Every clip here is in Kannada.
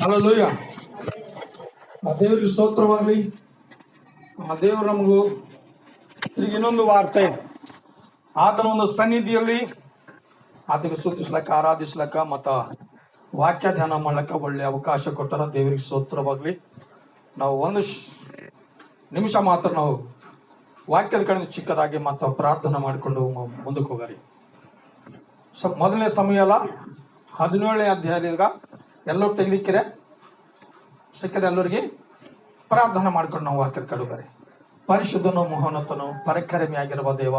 ಹಲ್ಲೆಲೂಯಾ. ಆ ದೇವರಿಗೆ ಸ್ತೋತ್ರವಾಗಲಿ. ಆ ದೇವರು ನಮಗೂ ಈಗ ಇನ್ನೊಂದು ವಾರ್ತೆ, ಆತನ ಒಂದು ಸನ್ನಿಧಿಯಲ್ಲಿ ಆತಗೆ ಸ್ತುತಿಸ್ಲಕ್ಕ, ಆರಾಧಿಸ್ಲಕ್ಕ ಮತ್ತ ವಾಕ್ಯ ಧ್ಯಾನ ಮಾಡ್ಲಕ್ಕ ಒಳ್ಳೆ ಅವಕಾಶ ಕೊಟ್ಟರ ದೇವರಿಗೆ ಸ್ತೋತ್ರವಾಗಲಿ. ನಾವು ಒಂದು ನಿಮಿಷ ಮಾತ್ರ ನಾವು ವಾಕ್ಯದ ಕಡೆ ಚಿಕ್ಕದಾಗಿ ಮತ್ತು ಪ್ರಾರ್ಥನೆ ಮಾಡಿಕೊಂಡು ಮುಂದಕ್ಕೆ ಹೋಗಲಿ. ಮೊದಲನೇ ಸಮಯಲ 17ನೇ ಅಧ್ಯಾಯದಾಗ ಎಲ್ಲರೂ ತೆಗಿಲಿಕ್ಕಿರೆ ಸಿಕ್ಕದ ಎಲ್ಲರಿಗೆ ಪ್ರಾರ್ಥನೆ ಮಾಡ್ಕೊಂಡು ನಾವು ವಾಕ್ಯದ ಕಡುಗರೆ. ಪರಿಶುದ್ಧನು ಮಹೋನ್ನತನು ಪರಕರಮಿಯಾಗಿರುವ ದೇವ,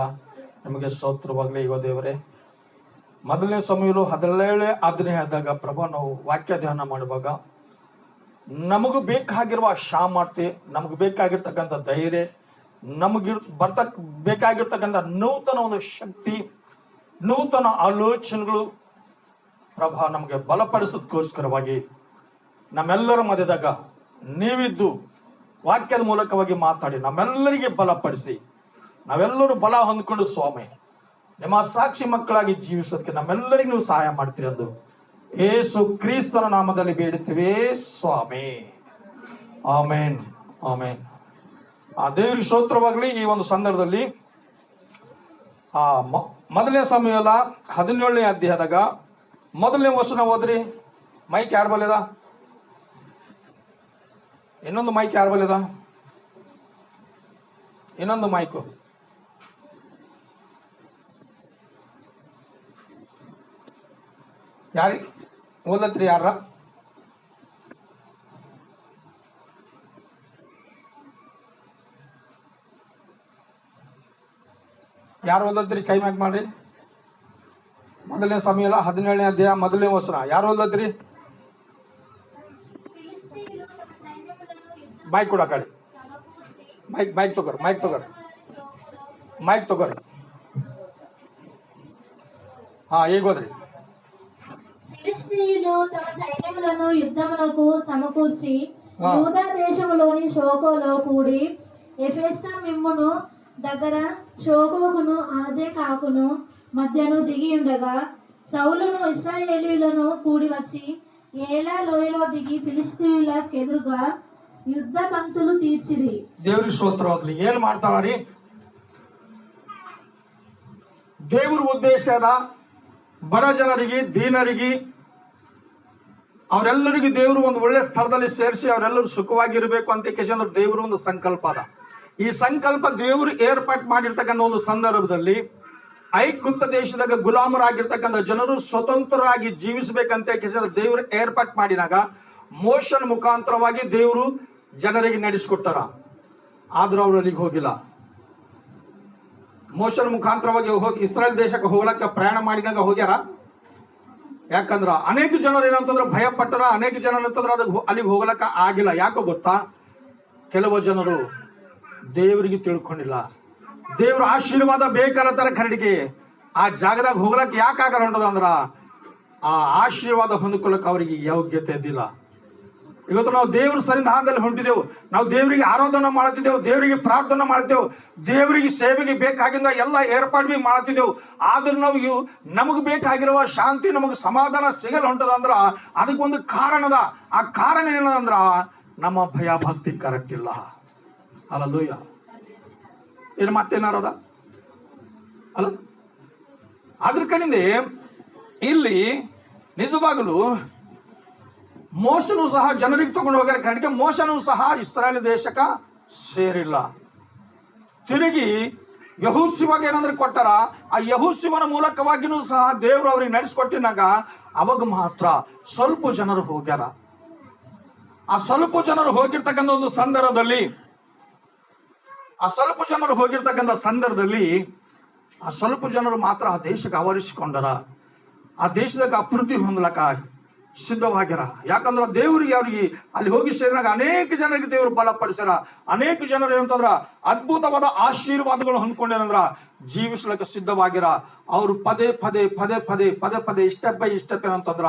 ನಿಮಗೆ ಸ್ತೋತ್ರವಾಗಲಿ. ಇವ ದೇವರೇ, ಮೊದಲನೇ ಸಮಯಲು 17ನೇ ಅಧ್ಯಾಯದಾಗ ಪ್ರಭು ನಾವು ವಾಕ್ಯ ಧ್ಯಾನ ಮಾಡುವಾಗ ನಮಗೂ ಬೇಕಾಗಿರುವ ಸಾಮರ್ಥ್ಯ, ನಮಗೆ ಬೇಕಾಗಿರ್ತಕ್ಕಂಥ ಧೈರ್ಯ, ನಮಗೆ ಬೇಕಾಗಿರ್ತಕ್ಕಂಥ ನೂತನ ಒಂದು ಶಕ್ತಿ, ನೂತನ ಆಲೋಚನೆಗಳು ಪ್ರಭಾ ನಮಗೆ ಬಲಪಡಿಸೋದಕ್ಕೋಸ್ಕರವಾಗಿ ನಮ್ಮೆಲ್ಲರ ಮಧ್ಯದಾಗ ನೀವಿದ್ದು ವಾಕ್ಯದ ಮೂಲಕವಾಗಿ ಮಾತಾಡಿ ನಮ್ಮೆಲ್ಲರಿಗೆ ಬಲಪಡಿಸಿ ನಾವೆಲ್ಲರೂ ಬಲ ಹೊಂದ್ಕೊಂಡು ಸ್ವಾಮಿ ನಿಮ್ಮ ಸಾಕ್ಷಿ ಮಕ್ಕಳಾಗಿ ಜೀವಿಸೋದಕ್ಕೆ ನಮ್ಮೆಲ್ಲರಿಗೂ ನೀವು ಸಹಾಯ ಮಾಡ್ತೀರಿ ಎಂದು ಯೇಸು ಕ್ರಿಸ್ತನ ನಾಮದಲ್ಲಿ ಬೇಡುತ್ತೇವೆ ಸ್ವಾಮಿ. ಆಮೇನ್, ಆಮೇನ್. ಆ ದೇವರಿಗೆ ಸ್ತೋತ್ರವಾಗಲಿ. ಈ ಒಂದು ಸಂದರ್ಭದಲ್ಲಿ ಮೊದಲನೇ ಸಮಯಲ 17ನೇ ಅಧ್ಯಾಯದಾಗ ಮೊದಲನೇ ವಚನ ಓದ್ರಿ. ಮೈಕ್ ಯಾರು ಬಲ್ಲದ? ಇನ್ನೊಂದು ಮೈಕ್ ಯಾರು ಬಲ್ಲದ? ಇನ್ನೊಂದು ಮೈಕು ಯಾರಿ ಓದತ್ರಿ? ಯಾರ? ಯಾರು ಓದತ್ರಿ? ಕೈ ಮ್ಯಾಕ್ ಮಾಡ್ರಿ. ಮೊದಲನೇ ಸಮಯ 17ನೇ ಅಧ್ಯಾಯ ಮೊದಲನೇ ವಚನ ಯಾರು ಓದತ್ರಿ? ಮೈಕ್ ಕೊಡ ಕಡೆ. ಮೈಕ್ ತಗೋರಿ. ಹಾ, ಈಗ ಹೋದ್ರಿ. ఫిలిష్తీయులు తమ సైన్యములను యుద్ధమునకు సమకూర్చి యూదా దేశములోని షోకోలో కూడి ఎఫెస్టా మిమ్మును దగ్గర షోకోకును ఆజేకాకును మధ్యను దిగి ఉండగా సౌలును ఇశ్రాయేలీయులను కూడి వచ్చి ఏలా లోయలో దిగి ఫిలిష్తీయులకు ఎదురుగా యుద్ధ పంక్తులు తీర్చిరి. ದೇವ್ರಿಗೆ ಸ್ತೋತ್ರವಾಗಲಿ. ಏನ್ ಮಾಡ್ತಾರಿ? ದೇವ್ರ ಉದ್ದೇಶದ ಬಡ ಜನರಿಗೆ, ದೀನರಿಗೆ, ಅವರೆಲ್ಲರಿಗೂ ದೇವರು ಒಂದು ಒಳ್ಳೆ ಸ್ಥಳದಲ್ಲಿ ಸೇರಿಸಿ ಅವರೆಲ್ಲರೂ ಸುಖವಾಗಿರ್ಬೇಕು ಅಂತ ಕೇಳಿದ್ರೆ ದೇವರು ಒಂದು ಸಂಕಲ್ಪ ಅದ. ಈ ಸಂಕಲ್ಪ ದೇವರು ಏರ್ಪಾಟ್ ಮಾಡಿರ್ತಕ್ಕಂಥ ಒಂದು ಸಂದರ್ಭದಲ್ಲಿ ಐಗುಪ್ತ ದೇಶದಾಗ ಗುಲಾಮರಾಗಿರ್ತಕ್ಕಂಥ ಜನರು ಸ್ವತಂತ್ರರಾಗಿ ಜೀವಿಸಬೇಕಂತ ಕೇಳಿದ್ರೆ ದೇವರು ಏರ್ಪಾಟ್ ಮಾಡಿದಾಗ ಮೋಶನ್ ಮುಖಾಂತರವಾಗಿ ದೇವರು ಜನರಿಗೆ ನಡೆಸಿಕೊಟ್ಟಾರ. ಆದ್ರೂ ಅವರು ಅಲ್ಲಿಗೆ ಹೋಗಿಲ್ಲ. ಮೋಶನ್ ಮುಖಾಂತರವಾಗಿ ಹೋಗಿ ಇಸ್ರಾಯೇಲ್ ದೇಶಕ್ಕೆ ಹೋಗ್ಲಕ್ಕ ಪ್ರಯಾಣ ಮಾಡಿದಾಗ ಹೋಗ್ಯಾರ. ಯಾಕಂದ್ರ ಅನೇಕ ಜನರು ಏನಂತಂದ್ರೆ ಭಯ ಪಟ್ಟರ, ಅನೇಕ ಜನ ಏನಂತಂದ್ರೆ ಅದಕ್ಕೆ ಅಲ್ಲಿಗೆ ಹೋಗ್ಲಕ್ಕ ಆಗಿಲ್ಲ. ಯಾಕೋ ಗೊತ್ತಾ? ಕೆಲವು ಜನರು ದೇವರಿಗೆ ತಿಳ್ಕೊಂಡಿಲ್ಲ. ದೇವ್ರ ಆಶೀರ್ವಾದ ಬೇಕಾರತ್ತಾರ ಖರೀದಿಗೆ ಆ ಜಾಗದಾಗ ಹೋಗ್ಲಕ್ಕ ಯಾಕಾಗ ಹೊಂಟದಂದ್ರ ಆ ಆಶೀರ್ವಾದ ಹೊಂದ್ಕೊಳಕ್ ಅವರಿಗೆ ಯೋಗ್ಯತೆ ಇದ್ದಿಲ್ಲ. ಇವತ್ತು ನಾವು ದೇವ್ರ ಸನ್ನಿಧಾನದಲ್ಲಿ ಹೊಂಟಿದೆವು, ನಾವು ದೇವರಿಗೆ ಆರಾಧನೆ ಮಾಡ್ತಿದ್ದೆವು, ದೇವರಿಗೆ ಪ್ರಾರ್ಥನೆ ಮಾಡ್ತೇವೆ, ದೇವರಿಗೆ ಸೇವೆಗೆ ಬೇಕಾಗಿದ್ದ ಎಲ್ಲ ಏರ್ಪಾಡು ಮಾಡ್ತಿದ್ದೆವು. ಆದ್ರೂ ನಾವು ನಮಗೆ ಬೇಕಾಗಿರುವ ಶಾಂತಿ, ನಮಗೆ ಸಮಾಧಾನ ಸಿಗಲ್ ಹೊಂಟದಂದ್ರ ಅದಕ್ಕೊಂದು ಕಾರಣದ. ಆ ಕಾರಣ ಏನಂದ್ರ ನಮ್ಮ ಭಯ ಭಕ್ತಿ ಕರೆಕ್ಟ್ ಇಲ್ಲ. ಹಲ್ಲೆಲೂಯ. ಏನು ಮತ್ತೇನಾರದ ಅಲ್ಲ? ಅದ್ರ ಕಡೆಯಿಂದ ಇಲ್ಲಿ ನಿಜವಾಗಲೂ ಮೋಶನು ಸಹ ಜನರಿಗೆ ತಗೊಂಡು ಹೋಗ್ಯಾರ. ಕಡೆಗೆ ಮೋಶನು ಸಹ ಇಸ್ರಾಯೇಲ್ ದೇಶಕ್ಕ ಸೇರಿಲ್ಲ. ತಿರುಗಿ ಯೆಹೋಶುವಗೆ ಏನಂದ್ರೆ ಕೊಟ್ಟಾರ. ಆ ಯೆಹೋಶುವನ ಮೂಲಕವಾಗಿನೂ ಸಹ ದೇವರು ಅವ್ರಿಗೆ ನಡೆಸಿಕೊಟ್ಟಿನಾಗ ಅವಾಗ ಮಾತ್ರ ಸ್ವಲ್ಪ ಜನರು ಹೋಗ್ಯಾರ. ಆ ಸ್ವಲ್ಪ ಜನರು ಹೋಗಿರ್ತಕ್ಕಂಥ ಒಂದು ಸಂದರ್ಭದಲ್ಲಿ ಆ ಸ್ವಲ್ಪ ಜನರು ಮಾತ್ರ ಆ ದೇಶಕ್ಕೆ ಆವರಿಸಿಕೊಂಡರ. ಆ ದೇಶದಾಗ ಅಭಿವೃದ್ಧಿ ಹೊಂದಲಕ್ಕ ಸಿದ್ಧವಾಗ್ಯಾರ. ಯಾಕಂದ್ರ ದೇವ್ರಿಗೆ ಅವ್ರಿಗೆ ಅಲ್ಲಿ ಹೋಗಿ ಸೇರಿನಾಗ ಅನೇಕ ಜನರಿಗೆ ದೇವರು ಬಲಪಡಿಸ್ಯಾರ. ಅನೇಕ ಜನರು ಏನಂತಂದ್ರ ಅದ್ಭುತವಾದ ಆಶೀರ್ವಾದಗಳು ಹೊಂದ್ಕೊಂಡೇನಂದ್ರ ಜೀವಿಸ್ಲಿಕ್ಕೆ ಸಿದ್ಧವಾಗಿರ. ಅವರು ಪದೇ ಪದೇ ಸ್ಟೆಪ್ ಬೈ ಸ್ಟೆಪ್ ಏನಂತಂದ್ರ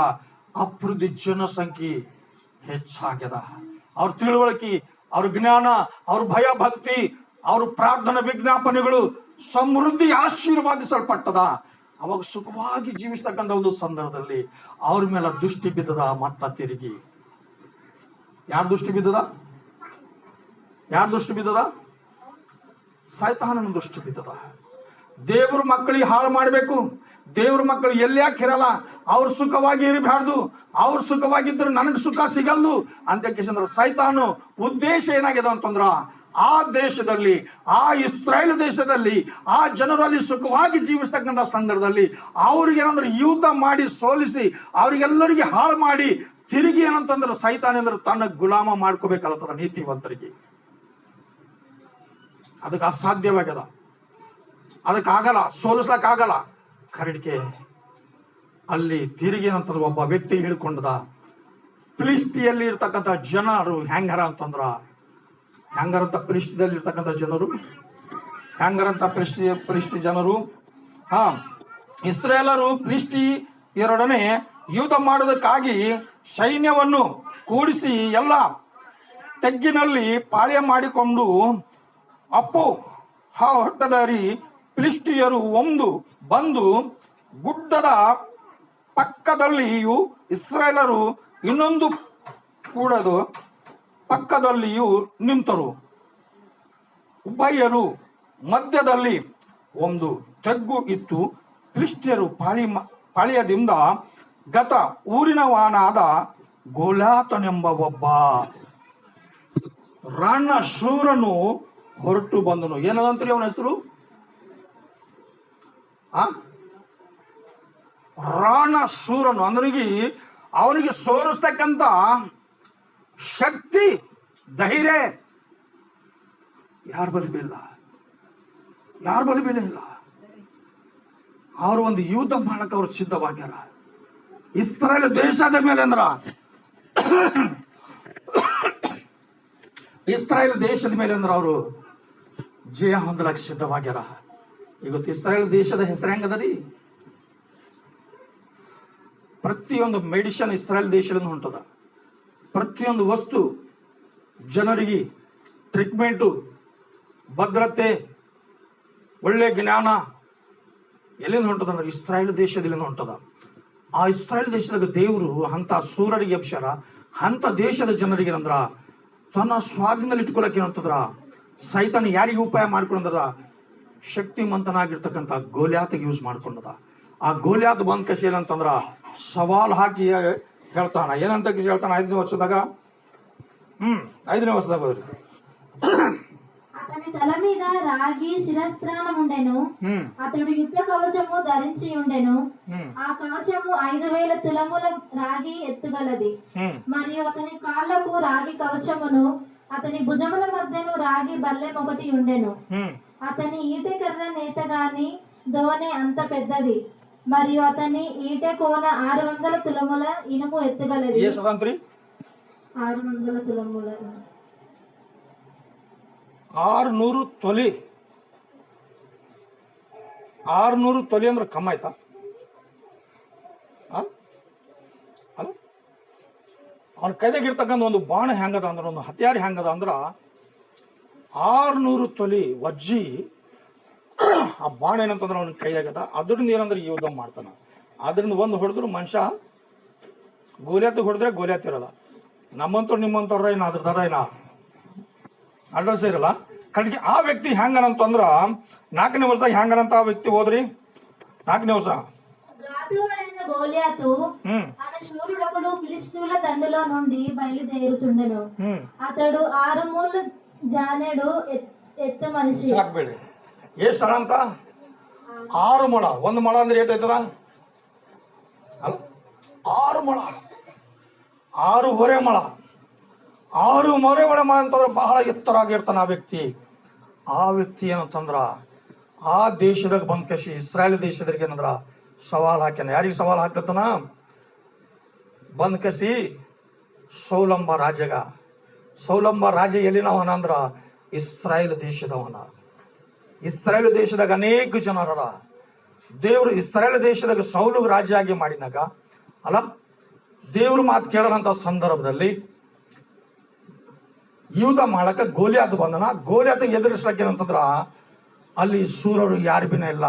ಅಭಿವೃದ್ಧಿ ಜನಸಂಖ್ಯೆ ಹೆಚ್ಚಾಗ್ಯದ. ಅವ್ರ ತಿಳುವಳಿಕೆ, ಅವ್ರ ಜ್ಞಾನ, ಅವ್ರ ಭಯ ಭಕ್ತಿ, ಅವ್ರ ಪ್ರಾರ್ಥನಾ ವಿಜ್ಞಾಪನೆಗಳು ಸಮೃದ್ಧಿ ಆಶೀರ್ವಾದಿಸಲ್ಪಟ್ಟದ. ಅವಾಗ ಸುಖವಾಗಿ ಜೀವಿಸ್ತಕ್ಕಂಥ ಒಂದು ಸಂದರ್ಭದಲ್ಲಿ ಅವ್ರ ಮೇಲೆ ದೃಷ್ಟಿ ಬಿದ್ದದ. ಮತ್ತ ತಿರುಗಿ ಯಾರು ದೃಷ್ಟಿ ಬಿದ್ದದ? ಯಾರು ದೃಷ್ಟಿ ಬಿದ್ದದ? ಸೈತಾನನ ದೃಷ್ಟಿ ಬಿದ್ದದ. ದೇವ್ರ ಮಕ್ಕಳಿಗೆ ಹಾಳು ಮಾಡಬೇಕು, ದೇವ್ರ ಮಕ್ಕಳು ಎಲ್ಲಿ ಯಾಕಿರಲ್ಲ, ಅವ್ರು ಸುಖವಾಗಿ ಇರಬಾರ್ದು, ಅವ್ರು ಸುಖವಾಗಿದ್ರೆ ನನಗೆ ಸುಖ ಸಿಗಲ್ದು ಅಂತ ಕೇಳಿದ್ರೆ ಸೈತಾನು ಉದ್ದೇಶ ಏನಾಗಿದೆ ಅಂತಂದ್ರ ಆ ದೇಶದಲ್ಲಿ, ಆ ಇಸ್ರಾಯೇಲ್ ದೇಶದಲ್ಲಿ ಆ ಜನರಲ್ಲಿ ಸುಖವಾಗಿ ಜೀವಿಸ್ತಕ್ಕಂಥ ಸಂದರ್ಭದಲ್ಲಿ ಅವ್ರಿಗೆ ಏನಂದ್ರೆ ಯುದ್ಧ ಮಾಡಿ ಸೋಲಿಸಿ ಅವ್ರಿಗೆಲ್ಲರಿಗೆ ಹಾಳು ಮಾಡಿ ತಿರುಗಿ ಏನಂತಂದ್ರೆ ಸೈತಾನ ಅಂದ್ರೆ ತನ್ನ ಗುಲಾಮ ಮಾಡ್ಕೋಬೇಕಲ್ಲತ್ತದ ನೀತಿವಂತರಿಗೆ. ಅದಕ್ಕೆ ಅಸಾಧ್ಯವಾಗ್ಯದ, ಅದಕ್ಕಾಗಲ್ಲ, ಸೋಲಿಸ್ಲಕ್ಕಾಗಲ್ಲ. ಕರಡಿಕೆ ಅಲ್ಲಿ ತಿರುಗಿ ಏನಂತಂದ್ರೆ ಒಬ್ಬ ವ್ಯಕ್ತಿ ಹಿಡ್ಕೊಂಡದ. ಫಿಲಿಸ್ಟಿಯಲ್ಲಿ ಇರ್ತಕ್ಕಂಥ ಜನರು ಹೆಂಗಾರ ಅಂತಂದ್ರ ಹೆಂಗಾರಂತ ಫಿಲಿಸ್ಟಿಯಲ್ಲಿ ಇರ್ತಕ್ಕಂಥ ಜನರು ಹೆಂಗಾರಂತ ಫಿಲಿಸ್ಟಿ ಜನರು ಇಸ್ರೇಲರು ಫಿಲಿಸ್ಟಿಯರೊಡನೆ ಯುದ್ಧ ಮಾಡೋದಕ್ಕಾಗಿ ಸೈನ್ಯವನ್ನು ಕೂಡಿಸಿ ಎಲ್ಲ ತೆಗ್ಗಿನಲ್ಲಿ ಪಾಳ್ಯ ಮಾಡಿಕೊಂಡು ಅಪ್ಪು ಹೊಟ್ಟದಾರಿ ಫಿಲಿಸ್ಟಿಯರು ಒಂದು ಬಂದು ಗುಡ್ಡದ ಪಕ್ಕದಲ್ಲಿಯೂ ಇಸ್ರಾಯೇಲರು ಇನ್ನೊಂದು ಕೂಡದ ಪಕ್ಕದಲ್ಲಿಯೂ ನಿಂತರು. ಉಭಯರು ಮಧ್ಯದಲ್ಲಿ ಒಂದು ತೆಗ್ಗು ಇತ್ತು. ಫಿಲಿಸ್ಟಿಯರು ಪಾಳ್ಯದಿಂದ ಗತ ಊರಿನವನಾದ ಗೋಲ್ಯಾತನೆಂಬ ಒಬ್ಬ ರಣ ಶೂರನು ಹೊರಟು ಬಂದನು. ಏನದಂತ್ರಿ ಅವನ ಹೆಸರು? ರಾಣ ಶೂರನು. ಅವನಿಗೆ ಸೋಲಿಸ್ತಕ್ಕಂಥ ಶಕ್ತಿ, ಧೈರ್ಯ ಯಾರ ಬಲಿಬಿಲ್ಲ, ಯಾರ ಬಲಿಬಿಲ್ಲ ಇಲ್ಲ. ಅವರು ಒಂದು ಯುದ್ಧ ಮಾಡಕ್ಕೆ ಅವ್ರು ಸಿದ್ಧವಾಗ್ಯಾರ. ಇಸ್ರಾಯೇಲ್ ದೇಶದ ಮೇಲೆ ಅಂದ್ರ ಇಸ್ರಾಯೇಲ್ ದೇಶದ ಮೇಲೆ ಅಂದ್ರೆ ಅವರು ಜಯ ಹೊಂದಲಕ್ಕೆ ಸಿದ್ಧವಾಗ್ಯಾರ. ಇವತ್ತು ಇಸ್ರಾಯೇಲ್ ದೇಶದ ಹೆಸರು ಹೆಂಗದ ರೀ? ಪ್ರತಿಯೊಂದು ಮೆಡಿಸಿನ್ ಇಸ್ರಾಯೇಲ್ ದೇಶದಿಂದ ಹೊಂಟದ. ಪ್ರತಿಯೊಂದು ವಸ್ತು ಜನರಿಗೆ ಟ್ರೀಟ್ಮೆಂಟು, ಭದ್ರತೆ, ಒಳ್ಳೆ ಜ್ಞಾನ ಎಲ್ಲಿಂದ ಹೊಂಟದ ಅಂದ್ರೆ ಇಸ್ರಾಯೇಲ್ ದೇಶದಿಂದ ಹೊಂಟದ. ಆ ಇಸ್ರಾಯೇಲ್ ದೇಶದಾಗ ದೇವರು ಅಂತ ಸೂರರಿಗೆ ಎಬ್ಸ್ಯಾರ. ಅಂತ ದೇಶದ ಜನರಿಗೆ ಅಂದ್ರ ತನ್ನ ಸ್ವಾಧೀನದಲ್ಲಿ ಇಟ್ಕೊಳಕ್ಕೆ ಏನಂತಂದ್ರ ಸೈತಾನ ಯಾರಿಗೆ ಉಪಾಯ ಮಾಡ್ಕೊಂಡ್ರ ಶಕ್ತಿಮಂತನಾಗಿರ್ತಕ್ಕಂಥ ಗೋಲ್ಯಾತಿಗೆ ಯೂಸ್ ಮಾಡ್ಕೊಂಡದ. ಆ ಗೋಲ್ಯಾತ್ ಬಂದ್ ಕಸಿ ಏನಂತಂದ್ರ ಸವಾಲ್ ಹಾಕಿ ಹೇಳ್ತಾನ. ಏನಂತ ಹೇಳ್ತಾನ? 5ನೇ ವರ್ಷದಾಗ 5ನೇ ವರ್ಷದಾಗ ಹೋದ್ರಿ అతని తల మీద రాగి శిరస్త్రాణం ఉండెను. అతడు యుద్ధ కవచము ధరించి ఉండెను. ఆ కవచము 5000 తులముల రాగి ఎత్తుగలది. మరియు అతని కాళ్లకు రాగి కవచమును, అతని భుజముల మధ్యను రాగి బల్లెం ఒకటి ఉండెను. అతని ఈటె కర్ర నేత గాని దోనె అంత పెద్దది. మరియు అతని ఈటె కోన 600 తులముల ఇనుము ఎత్తుగలది. 600 తులముల 600 ತೊಲಿ. 600 ತೊಲಿ ಅಂದ್ರೆ ಕಮ್ಮ ಆಯ್ತಾ? ಅಲ್ಲ, ಅವನ ಕೈದಾಗ ಇರ್ತಕ್ಕಂಥ ಒಂದು ಬಾಣ ಹೆಂಗದ ಅಂದ್ರೆ, ಒಂದು ಹತ್ಯಾರ ಹೆಂಗದ ಅಂದ್ರ 600 ತೊಲಿ ವಜ್ಜಿ ಆ ಬಾಣ ಏನಂತಂದ್ರೆ ಅವನ ಕೈಯಾಗದ. ಅದರಿಂದ ಏನಂದ್ರೆ ಯುದ್ಧ ಮಾಡ್ತಾನ. ಅದರಿಂದ ಒಂದು ಹೊಡೆದ್ರು ಮನುಷ್ಯ ಗೋಲ್ಯಾತ್ ಹೊಡೆದ್ರೆ ಗೋಲ್ಯಾತ್ ಇರಲ್ಲ. ನಮ್ಮಂತವ್ರು ನಿಮ್ಮಂತವ್ರ ಏನ ಅದ್ರದಾರ ಏನ ಅಡ್ರೆಸ್ ಇರಲ್ಲ. ಕಡೆಗೆ ಆ ವ್ಯಕ್ತಿ ಹೆಂಗನಂತಂದ್ರ 4ನೇ ವರ್ಷದಾಗ ಹೆಂಗನಂತ ಆ ವ್ಯಕ್ತಿ ಹೋದ್ರಿ. 4ನೇ ವರ್ಷ గోలియాతు ఆమె శూరుడొకడు ఫిలిష్తీయుల దండులో నుండి బయలుదేరుచుండెను. అతడు 6 మూల జానెడు ఎత్తు మనిషి. ಸಾಕ್ಬೇಡಿ. ಎಷ್ಟು ಹಣ ಅಂತ? 6 ಮೊಳ. 1 ಮೊಳ ಅಂದ್ರೆ ಏಟಾಯ್ತದ? ಅಲ್ಲ, 6 ಮೊಳ, 6.5 ಮೊಳ. 6.5 ಮೊಳ ಅಂತಂದ್ರೆ ಬಹಳ ಎತ್ತರಾಗಿರ್ತಾನ ಆ ವ್ಯಕ್ತಿ. ಆ ವ್ಯಕ್ತಿ ಏನಂತಂದ್ರ ಆ ದೇಶದಾಗ ಬಂದ್ ಕಸಿ ಇಸ್ರಾಯೇಲ್ ದೇಶದ್ರಿಗೆ ಏನಂದ್ರ ಸವಾಲ್ ಹಾಕ್ಯಾನ. ಯಾರಿಗೆ ಸವಾಲ್ ಹಾಕ್ಲತ್ತನ? ಬಂದ್ ಕಸಿ ಸೌಲಂಬ ರಾಜಗ. ಸೌಲಂಬ ರಾಜ ಎಲ್ಲಿನವನ ಅಂದ್ರ ಇಸ್ರಾಯೇಲ್ ದೇಶದವನ. ಇಸ್ರಾಯೇಲ್ ದೇಶದಾಗ ಅನೇಕ ಜನರ ದೇವ್ರು ಇಸ್ರಾಯೇಲ್ ದೇಶದಾಗ ಸೌಲು ರಾಜ್ಯ ಆಗಿ ಮಾಡಿನಾಗ ಅಲ್ಲ, ದೇವ್ರ ಮಾತು ಕೇಳೋಂತ ಸಂದರ್ಭದಲ್ಲಿ ಯುದ್ಧ ಮಾಡಕ ಗೋಲಿಯಾತ್ ಬಂದನ. ಗೋಲಿಯಾತ್ ಎದುರಿಸ್ಲಕ್ಕ ಏನಂತಂದ್ರ ಅಲ್ಲಿ ಸೂರರು ಯಾರು ಬಿನ ಇಲ್ಲ.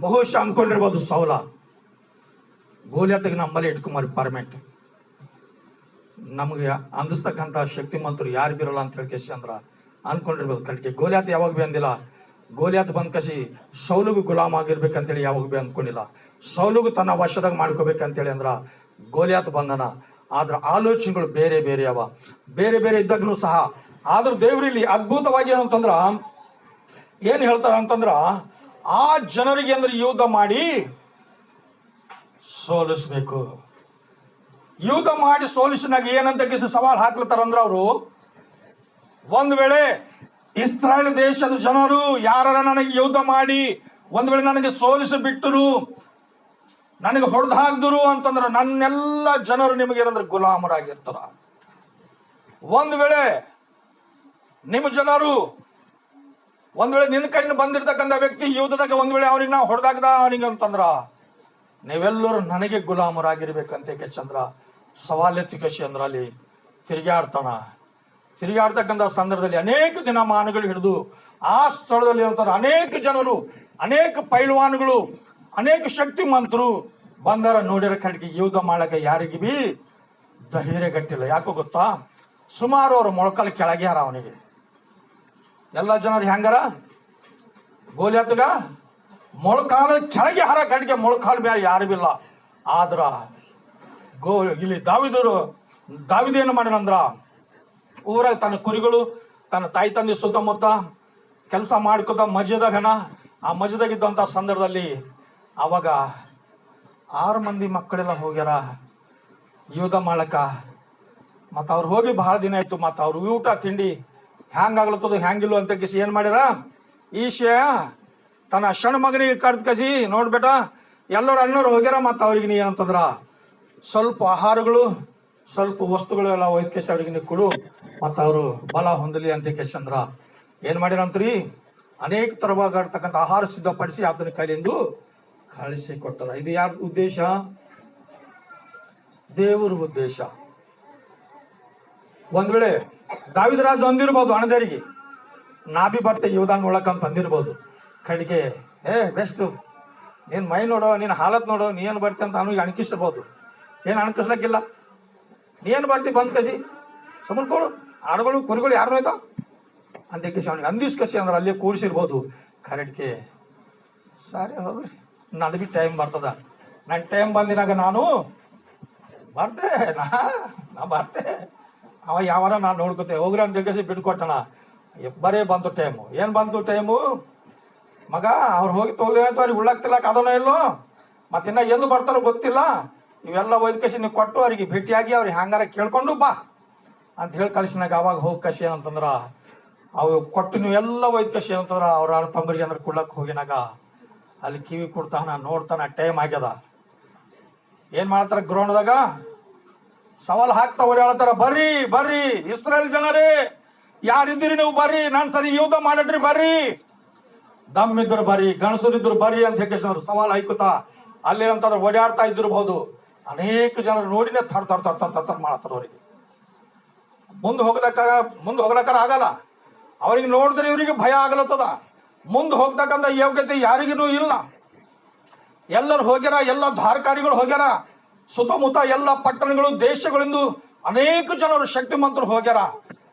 ಬಹುಶಃ ಅಂದ್ಕೊಂಡಿರ್ಬೋದು ಸೌಲ ಗೋಲಿಯಾತಿಗೆ ನಮ್ಮಲ್ಲಿ ಇಟ್ಕೊಂಬರಿ ಪರ್ಮೆಂಟ್ ನಮಗೆ ಅಂದಿಸ್ತಕ್ಕಂಥ ಶಕ್ತಿಮಂತರು ಯಾರು ಬಿರಲ್ಲ ಅಂತ ಹೇಳಿ ಕಸಿ ಅಂದ್ರ ಅನ್ಕೊಂಡಿರ್ಬೋದು. ಕಡೆಗೆ ಗೋಲಿಯಾತ್ ಯಾವಾಗ ಬಿ ಅಂದಿಲ್ಲ. ಗೋಲಿಯಾತ್ ಬಂದ್ ಕಸಿ ಸೌಲಿಗೂ ಗುಲಾಮ್ ಆಗಿರ್ಬೇಕಂತೇಳಿ ಯಾವಾಗ ಬಿ ಅಂದ್ಕೊಂಡಿಲ್ಲ. ಸೌಲಿಗೂ ತನ್ನ ವಶದಾಗ ಮಾಡ್ಕೋಬೇಕಂತೇಳಿ ಅಂದ್ರ ಗೋಲಿಯಾತ್ ಬಂದನ. ಆದ್ರ ಆಲೋಚನೆಗಳು ಬೇರೆ ಬೇರೆ ಅವ, ಬೇರೆ ಬೇರೆ ಇದ್ದಾಗನು ಸಹ. ಆದ್ರೂ ದೇವ್ರಲ್ಲಿ ಅದ್ಭುತವಾಗಿ ಏನಂತಂದ್ರ ಏನ್ ಹೇಳ್ತಾರ ಅಂತಂದ್ರ, ಆ ಜನರಿಗೆ ಅಂದ್ರೆ ಯುದ್ಧ ಮಾಡಿ ಸೋಲಿಸ್ಬೇಕು. ಯುದ್ಧ ಮಾಡಿ ಸೋಲಿಸಿನಾಗ ಏನಂತ ಕಿಸಿ ಸವಾಲ್ ಹಾಕ್ಲತ್ತಾರಂದ್ರ ಅವರು, ಒಂದ್ ವೇಳೆ ಇಸ್ರಾಯೇಲ್ ದೇಶದ ಜನರು ಯಾರ ನನಗೆ ಯುದ್ಧ ಮಾಡಿ ಒಂದ್ ವೇಳೆ ನನಗೆ ಸೋಲಿಸಿ ಬಿಟ್ಟರು, ನನಗೆ ಹೊಡೆದು ಹಾಕ್ದರು ಅಂತಂದ್ರ ನನ್ನೆಲ್ಲ ಜನರು ನಿಮಗೆ ಏನಂದ್ರೆ ಗುಲಾಮರಾಗಿರ್ತಾರ. ಒಂದ್ ವೇಳೆ ನಿಮ್ಮ ಜನರು ಒಂದ್ ವೇಳೆ ನಿನ್ನ ಕಡೆಯಿಂದ ಬಂದಿರ್ತಕ್ಕಂಥ ವ್ಯಕ್ತಿ ಯುದ್ಧದಾಗ ಒಂದ್ ವೇಳೆ ಅವ್ರಿಗೆ ನಾವು ಹೊಡೆದಾಗ್ದ ಅವನಿಗೆ ಅಂತಂದ್ರ ನೀವೆಲ್ಲರೂ ನನಗೆ ಗುಲಾಮರಾಗಿರ್ಬೇಕಂತ ಚಂದ್ರ ಸವಾಲೆತ್ತಿ ಕಸಿ ಅಂದ್ರ ಅಲ್ಲಿ ತಿರುಗಾಡ್ತಕ್ಕಂಥ ಸಂದರ್ಭದಲ್ಲಿ ಅನೇಕ ದಿನಮಾನಗಳು ಹಿಡಿದು ಆ ಸ್ಥಳದಲ್ಲಿ ಅಂತಾರೆ ಅನೇಕ ಜನರು, ಅನೇಕ ಪೈಲ್ವಾನ್ಗಳು, ಅನೇಕ ಶಕ್ತಿಮಂತರು ಬಂದರ ನೋಡಿರ ಕಡೆಗೆ ಯುದ್ಧ ಮಾಡಕ್ಕೆ ಯಾರಿಗೆ ಬಿ ಧೈರ್ಯ ಗಟ್ಟಿಲ್ಲ. ಯಾಕೋ ಗೊತ್ತಾ, ಸುಮಾರು ಅವರು ಮೊಳಕಾಲು ಕೆಳಗ್ಯಾರ. ಅವನಿಗೆ ಎಲ್ಲ ಜನರು ಹೆಂಗಾರ ಗೋಲಿಯಾತ್ಗ ಮೊಳಕಾಲ ಕೆಳಗೆ ಹಾರ ಕಡೆಗೆ ಮೊಳಕಾಲ ಮೇಲೆ ಯಾರು ಬಿಲ್ಲ. ಆದ್ರ ಇಲ್ಲಿ ದಾವಿದೇನು ಮಾಡಿನಂದ್ರ ಊರಾಗ ತನ್ನ ಕುರಿಗಳು ತನ್ನ ತಾಯಿ ತಂದೆ ಸುತ್ತಮುತ್ತ ಕೆಲಸ ಮಾಡ್ಕೋತ ಮಜದಾಗನ ಆ ಮಜದಾಗಿದ್ದಂಥ ಸಂದರ್ಭದಲ್ಲಿ ಅವಾಗ 6 ಮಂದಿ ಮಕ್ಕಳೆಲ್ಲ ಹೋಗ್ಯಾರ ಯುದ್ಧ ಮಾಡಕ. ಮತ್ತು ಅವ್ರು ಹೋಗಿ ಬಹಳ ದಿನ ಆಯ್ತು. ಮತ್ತು ಅವ್ರು ಊಟ ತಿಂಡಿ ಹ್ಯಾಂಗಾಗ್ಲತ್ತದ ಹ್ಯಾಂಗಿಲ್ಲ ಅಂತ ಕಿಸಿ ಏನ್ ಮಾಡ್ಯಾರ, ಈಶ್ಯ ತನ್ನ ಸಣ್ಣ ಮಗನಿಗೆ ಕಡ್ದು ಕಸಿ ನೋಡ್ಬೇಟ ಎಲ್ಲರೂ ಅಣ್ಣವ್ರು ಹೋಗ್ಯಾರ. ಮತ್ತು ಅವ್ರಿಗೆ ನೀ ಏನಂತಂದ್ರ ಸ್ವಲ್ಪ ಆಹಾರಗಳು ಸ್ವಲ್ಪ ವಸ್ತುಗಳು ಎಲ್ಲ ಒಯ್ದಕೇಶ ಅವ್ರಿಗೆ ಕೊಡು ಮತ್ತು ಅವರು ಬಲ ಹೊಂದಲಿ ಅಂತ ಕೇಶಂದ್ರ ಏನ್ ಮಾಡ್ಯಾರಂತ್ರಿ, ಅನೇಕ ತರವಾಗತಕ್ಕಂಥ ಆಹಾರ ಸಿದ್ಧಪಡಿಸಿ ಆತನ ಕೈಲಿಂದು ಕಳಿಸಿ ಕೊಟ್ಟರ. ಇದು ಯಾರ ಉದ್ದೇಶ? ದೇವರ ಉದ್ದೇಶ. ಒಂದ್ ವೇಳೆ ದಾವಿದ ರಾಜ ಅಂದಿರ್ಬೋದು ಅಣದೇರಿಗೆ ನಾ ಬಿ ಬರ್ತೆ ಯುವದಾನ್ ನೋಡಕ್ ಅಂತ ಅಂದಿರ್ಬೋದು. ಕಡೆಗೆ ಬೆಸ್ಟ್ ನೀನ್ ಮೈ ನೋಡೋ, ನೀನ್ ಹಾಲತ್ ನೋಡೋ, ನೀ ಏನ್ ಬರ್ತಿ ಅಂತ ಅವನಿಗೆ ಅಣಕಿಸಿರ್ಬೋದು. ಏನ್ ಅಣಕಿಸ್ಲಕ್ಕಿಲ್ಲ, ನೀ ಏನ್ ಬರ್ತಿ ಬಂದ್ ಕಸಿ ಸುಮ್ಮನೆ ಕೊಡು, ಆಡುಗಳು ಕುರಿಗಳು ಯಾರು ಹೋಯ್ತಾ ಅಂತ ಕಸಿ ಅವನಿಗೆ ಅಂದಿಸ್ ಕಸಿ ಅಂದ್ರೆ ಅಲ್ಲೇ ಕೂಡಿಸಿರ್ಬೋದು. ಕರೆಕ್ಟ್ಗೆ ಸರಿ ಹೋಗ್ರಿ, ನದ್ ಬಿ ಟೈಮ್ ಬರ್ತದ, ನನ್ನ ಟೈಮ್ ಬಂದಿನಾಗ ನಾನು ಬರ್ತೆ, ನಾ ಬರ್ತೆ, ಅವ ಯಾವಾರ ನಾನು ನೋಡ್ಕೋತೆ ಹೋಗ್ರಿ ಅಂತ ಕಸಿ ಬಿಟ್ಕೊಟ್ಟಣ. ಬರೇ ಬಂತು ಟೈಮು. ಏನ್ ಬಂತು ಟೈಮು, ಮಗ ಅವ್ರು ಹೋಗಿ ತೋಲ್ದೇನಾಯ್ತು ಅವ್ರಿಗೆ ಉಳ್ಳಾಗ್ತಿಲ್ಲ ಅದನ್ನೋ ಇಲ್ಲೋ, ಮತ್ತಿನ್ನ ಎಂದು ಬರ್ತಾರೋ ಗೊತ್ತಿಲ್ಲ, ಇವೆಲ್ಲ ಒಯ್ದು ಕಸಿ ನೀವು ಕೊಟ್ಟು ಅವ್ರಿಗೆ ಭೇಟಿಯಾಗಿ ಅವ್ರಿಗೆ ಹಂಗಾರ ಕೇಳ್ಕೊಂಡು ಬಾ ಅಂತ ಹೇಳಿ ಕಳಿಸಿನಾಗ ಅವಾಗ ಹೋಗಿ ಕಸಿ ಏನಂತಂದ್ರ ಅವು ಕೊಟ್ಟು ನೀವು ಎಲ್ಲ ಒಯ್ದು ಕಸಿ ಏನಂತಂದ್ರ ಅವ್ರ ಅಣ್ಣ ತಮ್ಮರಿಗೆ ಅಂದ್ರೆ ಕೊಡ್ಲಕ್ ಹೋಗಿನಾಗ ಅಲ್ಲಿ ಕಿವಿ ಕೊಡ್ತಾನ, ನೋಡ್ತಾನ ಟೈಮ್ ಆಗ್ಯದ. ಏನ್ ಮಾಡ್ತಾರ ಗ್ರೌಂಡ್ದಾಗ ಸವಾಲ್ ಹಾಕ್ತಾ ಓಡಾಡ್ತಾರ, ಬರ್ರಿ ಬರ್ರಿ ಇಸ್ರೇಲ್ ಜನರೇ ಯಾರಿದ್ದೀರಿ ನೀವು ಬರ್ರಿ, ನಾನ್ ಸರಿ ಯುದ್ಧ ಮಾಡಡ್ರಿ ಬರ್ರಿ, ದಮ್ ಇದ್ರು ಬರ್ರಿ, ಗಣಸರಿದ್ರು ಬರ್ರಿ ಅಂತ ಹೇಳಿ ಸವಾಲ್ ಹಾಕುತ್ತಾ ಅಲ್ಲೇನಂತಂದ್ರೆ ಓಡಾಡ್ತಾ ಇದ್ದಿರಬಹುದು. ಅನೇಕ ಜನರು ನೋಡಿನೇ ಥರ್ ಮಾಡತ್ತಾರ. ಅವ್ರಿಗೆ ಮುಂದೆ ಹೋಗ್ಲಕ್ಕ ಆಗಲ್ಲ. ಅವ್ರಿಗೆ ನೋಡಿದ್ರೆ ಇವ್ರಿಗೆ ಭಯ ಆಗ್ಲತ್ತದ. ಮುಂದೆ ಹೋಗ್ತಕ್ಕಂಥ ಯೋಗ್ಯತೆ ಯಾರಿಗೂ ಇಲ್ಲ. ಎಲ್ಲರೂ ಹೋಗ್ಯಾರ, ಎಲ್ಲ ಧಾರಕಾರಿಗಳು ಹೋಗ್ಯಾರ, ಸುತ್ತಮುತ್ತ ಎಲ್ಲ ಪಟ್ಟಣಗಳು ದೇಶಗಳಿಂದ ಅನೇಕ ಜನರು ಶಕ್ತಿಮಂತರು ಹೋಗ್ಯಾರ.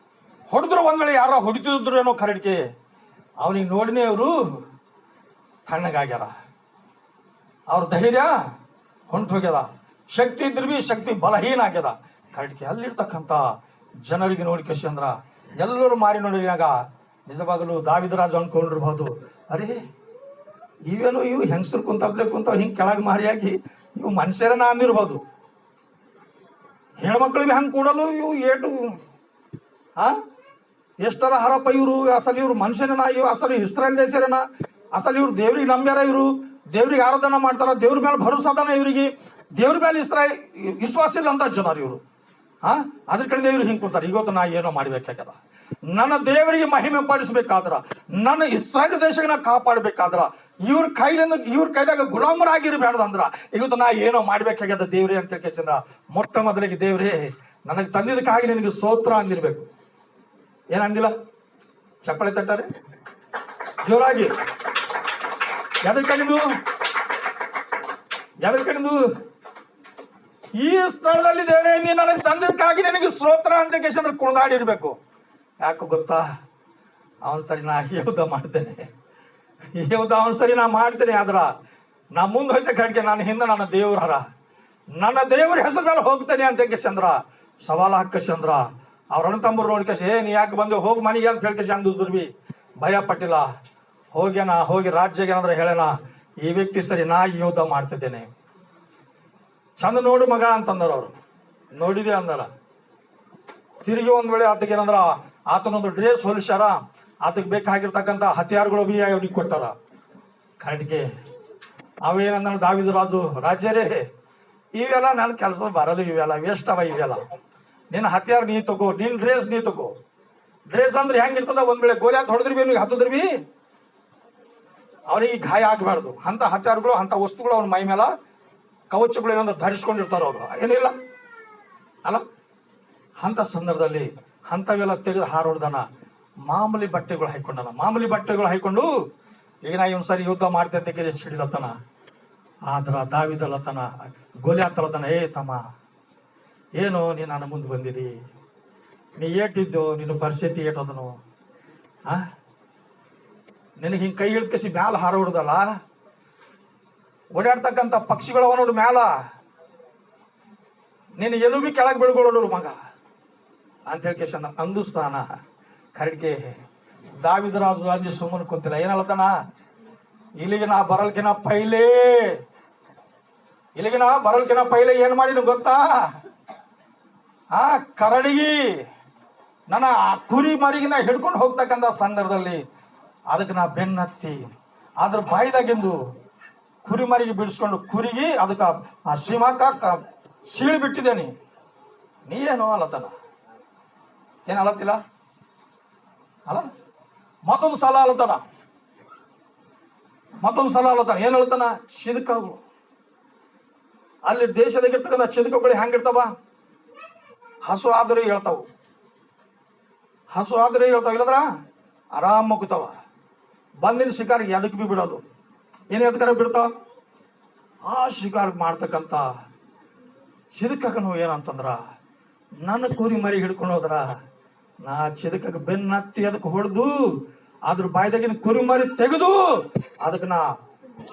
ಹೊಡೆದ್ರು ಒಂದ್ ವೇಳೆ ಯಾರ ಹೊಡಿತಿದ್ರು ಏನೋ ಕರಡಿಕೆ ಅವನಿಗೆ ನೋಡಿನೇ ಅವರು ತಣ್ಣಗಾಗ್ಯಾರ. ಅವ್ರ ಧೈರ್ಯ ಹೊಂಟು ಹೋಗ್ಯದ. ಶಕ್ತಿ ಇದ್ರ ಬಿ ಶಕ್ತಿ ಬಲಹೀನ ಆಗ್ಯದ. ಕರಡಿಕೆ ಅಲ್ಲಿರ್ತಕ್ಕಂಥ ಜನರಿಗೆ ನೋಡಿ ಕಸಿ ಅಂದ್ರ ಎಲ್ಲರೂ ಮಾರಿ ನೋಡಿದಾಗ ನಿಜವಾಗಲೂ ದಾವಿದ ರಾಜ ಅನ್ಕೊಂಡಿರ್ಬಹುದು, ಅರೇ ಇವೇನು ಇವು ಹೆಂಗಸರು ಕುಂತಬ್ಲೆ ಕುಂತ ಹಿಂಗ್ ಕೆಳಗೆ ಮಾರಿಯಾಗಿ ಇವು ಮನುಷ್ಯರನ್ನ ಅಂದಿರ್ಬೋದು. ಹೆಣ್ಮಕ್ಳಿಗೆ ಹಂಗೆ ಕೂಡಲು ಇವು ಏಟು ಎಷ್ಟರ ಹರಪ್ಪ ಇವರು, ಅಸಲು ಇವ್ರು ಮನುಷ್ಯನ, ಇವು ಅಸಲು ಇಸ್ರಾಯೇಲ್ ದೇಶರನ, ಅಸಲು ಇವ್ರು ದೇವ್ರಿಗೆ ನಂಬ್ಯಾರ, ಇವರು ದೇವ್ರಿಗೆ ಆರಾಧನೆ ಮಾಡ್ತಾರ, ದೇವ್ರ ಮೇಲೆ ಭರೋಸಾದಾನ, ಇವರಿಗೆ ದೇವ್ರ ಮೇಲೆ ವಿಶ್ವಾಸ ಇಲ್ಲ ಅಂತ ಜನರು ಇವರು. ಅದ್ರ ಕಡೆ ಇವ್ರು ಹಿಂಗೆ ಕೂತಾರೆ. ಇವತ್ತು ನಾ ಏನೋ ಮಾಡ್ಬೇಕಾಗ್ಯದ, ನನ್ನ ದೇವರಿಗೆ ಮಹಿಮೆ ಪಡಿಸ್ಬೇಕಾದ್ರ, ನನ್ನ ಇಸ್ರಾಯೇಲ್ ದೇಶನ ಕಾಪಾಡ್ಬೇಕಾದ್ರ ಇವ್ರ ಕೈದಾಗ ಗುಲಾಮರಾಗಿರ್ಬೇಡ್ದಂದ್ರ ಇವತ್ತು ನಾ ಏನೋ ಮಾಡ್ಬೇಕಾಗ್ಯದ ದೇವ್ರಿ ಅಂತ ಕೇಳ್ಚಂದ್ರ ಮೊಟ್ಟ ಮೊದಲಿಗೆ ದೇವ್ರೇ ನನಗೆ ತಂದಿದ್ದಕ್ಕಾಗಿ ನಿನಗೆ ಸ್ತೋತ್ರ ಅಂದಿರ್ಬೇಕು. ಏನಂದಿಲ್ಲ? ಚಪ್ಪಳೆ ತಟ್ಟಾರೆ ಜೋರಾಗಿ. ಎದ್ರ ಕಡಿದು ಈ ಸ್ಥಳದಲ್ಲಿ ದೇವರೇ ನೀನು ನನಗೆ ತಂದಕ್ಕಾಗಿ ನನಗೆ ಸ್ತೋತ್ರ ಅಂತ ಕೇಶಂದ್ರೆ ಕುಣಿದಾಡಿರ್ಬೇಕು. ಯಾಕೆ ಗೊತ್ತಾ? ಅವನ್ ಸರಿ ನಾ ಯುದ್ಧ ಮಾಡ್ತೇನೆ, ಅವನ್ ಸರಿ ನಾ ಮಾಡ್ತೇನೆ. ಆದ್ರ ನಾ ಮುಂದೆ ಹೋಯ್ತ ಕಡೆಗೆ ನಾನು ಹಿಂದೆ ನನ್ನ ದೇವ್ರ ಹೆಸರು ಮೇಲೆ ಹೋಗ್ತೇನೆ ಅಂತ ಕೇಶಂದ್ರ ಸವಾಲ ಹಾಕಶಂದ್ರ ಅವ್ರ ಅಣ್ಣ ತಮ್ಮರು ನೋಡ್ಕೇಶ ನೀ ಯಾಕೆ ಬಂದು ಹೋಗಿ ಮನೆಗೆ ಅಂತ ಹೇಳ್ಕೇಶ ಅಂದಿದ್ವಿ. ಭಯ ಪಟ್ಟಿಲ್ಲ, ಹೋಗಿ ರಾಜ್ಯಗೆ ಏನಂದ್ರೆ ಹೇಳೇನ ಈ ವ್ಯಕ್ತಿ ಸರಿ ನಾ ಯುದ್ಧ ಮಾಡ್ತಿದ್ದೇನೆ. ಚಂದ ನೋಡು ಮಗ ಅಂತಂದ್ರ ಅವ್ರು. ನೋಡಿದೆ ಅಂದಲ್ಲ. ತಿರುಗಿ ಒಂದ್ ವೇಳೆ ಆತಗೆ ಏನಂದ್ರ ಆತನೊಂದು ಡ್ರೆಸ್ ಹೊಲಿಸ್ಯಾರ, ಆತಗೆ ಬೇಕಾಗಿರ್ತಕ್ಕಂಥ ಹತ್ಯಾರಗಳು ಬಿ ಅವ್ನಿಗೆ ಕೊಟ್ಟಾರ. ಕಡೆಗೆ ಅವೇನಂದ ದಾವಿದ ರಾಜ್ಯರೇ ಇವೆಲ್ಲ ನನ್ನ ಕೆಲಸ ಬರಲ್ಲ, ಇವೆಲ್ಲ ವೇಸ್ಟ್ ಅವ, ಇವೆಲ್ಲ ನಿನ್ನ ಹತ್ಯಾರ ನೀ ತಗೋ, ನಿನ್ ಡ್ರೆಸ್ ನೀ ತಗೋ. ಡ್ರೆಸ್ ಅಂದ್ರೆ ಹೆಂಗಿರ್ತದ, ಒಂದ್ ವೇಳೆ ಗೋಲಿ ಅಂತ ಹೊಡೆದ್ರಿ ಬಿ ಹತ್ತದ್ರಿ ಬಿ ಅವನಿಗೆ ಗಾಯ ಆಗ್ಬಾರ್ದು. ಅಂತ ಹತ್ಯಾರಗಳು ಅಂತ ವಸ್ತುಗಳು ಅವನ ಮೈ ಮೇಲೆ ಕವಚಗಳು ಏನಂದ್ರೆ ಧರಿಸ್ಕೊಂಡಿರ್ತಾರ ಅವರು, ಏನಿಲ್ಲ ಅಲ್ಲ. ಅಂತ ಸಂದರ್ಭದಲ್ಲಿ ಅಂತವೆಲ್ಲ ತೆಗೆದು ಹಾರೋಡ್ದನ ಮಾಮೂಲಿ ಬಟ್ಟೆಗಳು ಹಾಕೊಂಡು ಈಗ ನಾ ಇವನ್ ಸರಿ ಯುದ್ಧ ಮಾಡ್ತಂತ ಹಿಡಿಲತ್ತನ. ಆದ್ರ ದಾವಿದಲ್ಲತನ ಗೋಲಿ ಹತ್ತಲತನ, ಏ ತಮ್ಮ ಏನು ನೀನು ನನ್ನ ಮುಂದೆ ಬಂದಿದಿ, ನೀ ಏಟಿದ್ದು, ನಿನ್ನ ಪರಿಸ್ಥಿತಿ ಏಟದನು, ನಿನಗೆ ಹಿಂಗೆ ಕೈ ಹಿಡ್ಕಸಿ ಮ್ಯಾಲ ಹಾರೋಡ್ದಲ್ಲ, ಓಡಾಡ್ತಕ್ಕಂಥ ಪಕ್ಷಿಗಳವ ನೋಡು ಮ್ಯಾಲ, ನೀನು ಎಲ್ಲೂ ಬಿ ಕೆಳಗೆ ಬಿಡ್ಕೊಳ್ಳೋಡು ಮಗ ಅಂತ ಹೇಳ್ಕೇಶನ್ ಅಂದುಸ್ತಾನ. ಕರಡಿಗೆ ದಾವಿದರಾಜು ಅಂದಿ ಸುಮ್ಮನೆ ಕುಂತಿಲ್ಲ. ಏನಲ್ಲತನ, ಇಲ್ಲಿಗೆ ನಾ ಬರಲ್ಕಿನ ಪೈಲೆ ಏನ್ ಮಾಡಿನ ಗೊತ್ತಾ? ಕರಡಿಗಿ ನನ್ನ ಕುರಿ ಮರಿಗಿನ ಹಿಡ್ಕೊಂಡು ಹೋಗ್ತಕ್ಕಂಥ ಸಂದರ್ಭದಲ್ಲಿ ಅದಕ್ಕೆ ನಾ ಬೆನ್ನತ್ತಿ ಅದ್ರ ಬಾಯಿದಾಗಿಂದು ಕುರಿ ಮರಿಗೆ ಬಿಡಿಸ್ಕೊಂಡು ಕುರಿಗೆ ಅದಕ್ಕೆ ಆ ಶ್ರೀಮಾಕ ಸೀಳು ಬಿಟ್ಟಿದ್ದೇನೆ. ನೀವೇನು ಅಲ್ಲತನ, ಏನ್ ಅಲ್ಲತ್ತಿಲ್ಲ ಅಲ್ಲ. ಮತ್ತೊಂದು ಸಲ ಅಲ್ಲತನ ಏನ್ ಹೇಳ್ತಾನ, ಚಿದಕಗಳು ಅಲ್ಲಿ ದೇಶದಾಗಿರ್ತಕ್ಕಂಥ ಚಿದಕಗಳು ಹೆಂಗಿರ್ತಾವ, ಹಸು ಆದ್ರೆ ಹೇಳ್ತಾವ, ಇಲ್ಲದ್ರ ಆರಾಮ ಮಗುತಾವ. ಬಂದಿನ ಶಿಕಾರ ಎದಕ್ ಬಿ ಬಿಡೋದು, ಏನ್ ಎದಕ್ಕಾರ ಬಿಡ್ತಾವ. ಆ ಶಿಕಾರ ಮಾಡ್ತಕ್ಕಂಥ ಚಿದಕನು ಏನಂತಂದ್ರ, ನನ್ನ ಕುರಿ ಮರಿ ಹಿಡ್ಕೊಂಡು ಹೋದ್ರ ನಾ ಚಿದಕಕ್ಕೆ ಬೆನ್ನತ್ತಿ ಅದಕ್ಕೆ ಹೊಡೆದು ಅದ್ರ ಬಾಯ್ದಾಗಿನ ಕುರಿ ಮರಿ ತೆಗೆದು ಅದಕ್ಕೆ ನಾ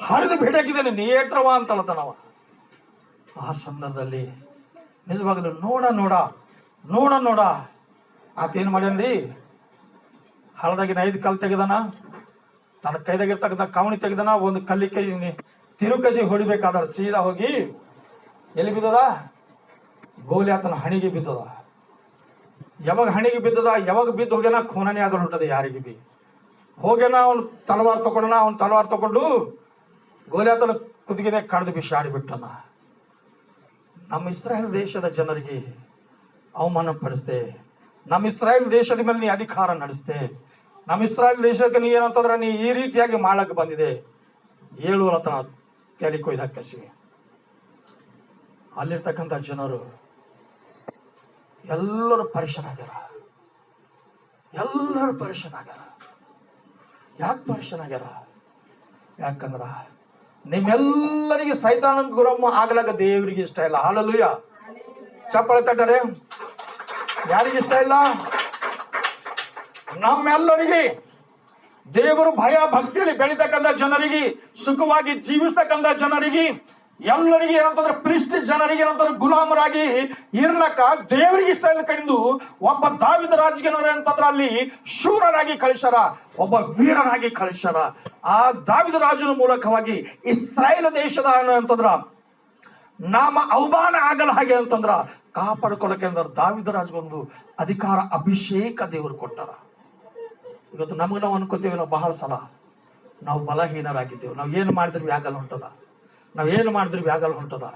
ಹರಿದು ಭೇಟಿಯಾಕಿದ್ದೇನೆ, ನೇತ್ರವ ಅಂತಲ್ಲತನವ. ಆ ಸಂದರ್ಭದಲ್ಲಿ ನಿಜವಾಗಲೂ ನೋಡ ಆತೇನ್ ಮಾಡ್ಯಾನ್ರಿ, ಹಳದಾಗಿನ 5 ಕಲ್ ತೆಗೆದಾನ, ತನ್ನ ಕೈದಾಗಿರ್ತಕ್ಕಂಥ ಕವಣಿ ತೆಗೆದಾನ, ಒಂದು ಕಲ್ಲಿಗೆ ತಿರುಕಸಿ ಹೊಡಿಬೇಕಾದ್ರೆ ಸೀದಾ ಹೋಗಿ ಎಲ್ಲಿ ಬಿದ್ದದ, ಗೋಲಿ ಆತನ ಹಣಿಗೆ ಬಿದ್ದದ. ಯಾವಾಗ ಹಣಿಗೆ ಬಿದ್ದದ, ಯಾವಾಗ ಬಿದ್ದು ಹೋಗ್ಯಾನ, ಖೂನನೇ ಆಗಲು ಹೊಂಟದ ಯಾರಿಗೆ ಬಿ. ಹೋಗ್ಯಾನ ಅವ್ನು ತಲವಾರ್ ತಗೊಂಡು ಗೋಲಿ ಆತನ ಕುದಿಗೆನೆ ಕಡ್ದು ಬಿಸಿ ಆಡಿಬಿಟ್ಟನ. ನಮ್ಮ ಇಸ್ರಾಯೇಲ್ ದೇಶದ ಜನರಿಗೆ ಅವಮಾನ ಪಡಿಸ್ದೆ, ನಮ್ಮ ಇಸ್ರಾಯೇಲ್ ದೇಶದ ಮೇಲೆ ನೀ ಅಧಿಕಾರ ನಡೆಸ್ದೆ, ನಮ್ಮ ಇಸ್ರಾಯೇಲ್ ದೇಶಕ್ಕೆ ನೀ ಏನಂತಂದ್ರೆ ನೀ ಈ ರೀತಿಯಾಗಿ ಮಾಡಕ್ಕೆ ಬಂದಿದೆ ಹೇಳುವತನ ತಲೆ ಕೊಯ್ದಾಕಸಿ. ಅಲ್ಲಿರ್ತಕ್ಕಂಥ ಜನರು ಎಲ್ಲರೂ ಪರಿಶನ್ ಆಗ್ಯಾರ. ಯಾಕೆ ಪರಿಶನ್ ಆಗ್ಯಾರ? ಯಾಕಂದ್ರ ನಿಮ್ಮೆಲ್ಲರಿಗೆ ಸೈತಾನ ಗುರಮ್ಮ ಆಗ್ಲಾಗ ದೇವರಿಗೆ ಇಷ್ಟ ಇಲ್ಲ. ಹಾಲೆಲೂಯಾ, ಚಪ್ಪಾಳೆ ತಟ್ಟರೆ. ಯಾರಿಗೆ ಇಷ್ಟ ಇಲ್ಲ? ನಮ್ಮೆಲ್ಲರಿಗೆ, ದೇವರು ಭಯ ಭಕ್ತಿಯಲ್ಲಿ ಬೆಳೀತಕ್ಕಂಥ ಜನರಿಗೆ, ಸುಖವಾಗಿ ಜೀವಿಸ್ತಕ್ಕಂಥ ಜನರಿಗೆ, ಎಲ್ಲರಿಗೆ ಏನಂತಂದ್ರೆ ಪ್ರಿಸ್ಟ್ ಜನರಿಗೆ ಏನಂತಂದ್ರೆ ಗುಲಾಮರಾಗಿ ಇರ್ಲಕ್ಕ ದೇವರಿಗೆ ಇಷ್ಟ ಇಲ್ಲ ಕಡಿದು ಒಬ್ಬ ದಾವಿದ ರಾಜಕೀಯ ಅಂತಂದ್ರೆ ಅಲ್ಲಿ ಶೂರರಾಗಿ ಕಳಿಸ್ಯಾರ, ಒಬ್ಬ ವೀರರಾಗಿ ಕಳಿಸ್ಯಾರ. ಆ ದಾವಿದ ರಾಜನ ಮೂಲಕವಾಗಿ ಇಸ್ರಾಯೇಲ್ ದೇಶದ ಅಂತಂದ್ರ ನಾಮ ಅವಮಾನ ಆಗಲ್ಲ ಹಾಗೆ ಅಂತಂದ್ರ ಕಾಪಾಡ್ಕೊಳ್ಳಕ್ಕೆ ಅಂದ್ರೆ ದಾವಿದ ರಾಜಗೊಂದು ಅಧಿಕಾರ ಅಭಿಷೇಕ ದೇವರು ಕೊಟ್ಟಾರ. ಇವತ್ತು ನಮಗೆ ನಾವು ಅನ್ಕೋತೀವಿ, ನಾವು ಬಹಳ ಸಲ ನಾವು ಬಲಹೀನರಾಗಿದ್ದೇವೆ, ನಾವು ಏನು ಮಾಡಿದ್ವಿ ಆಗಲ್ಲ ಹೊಂಟದ,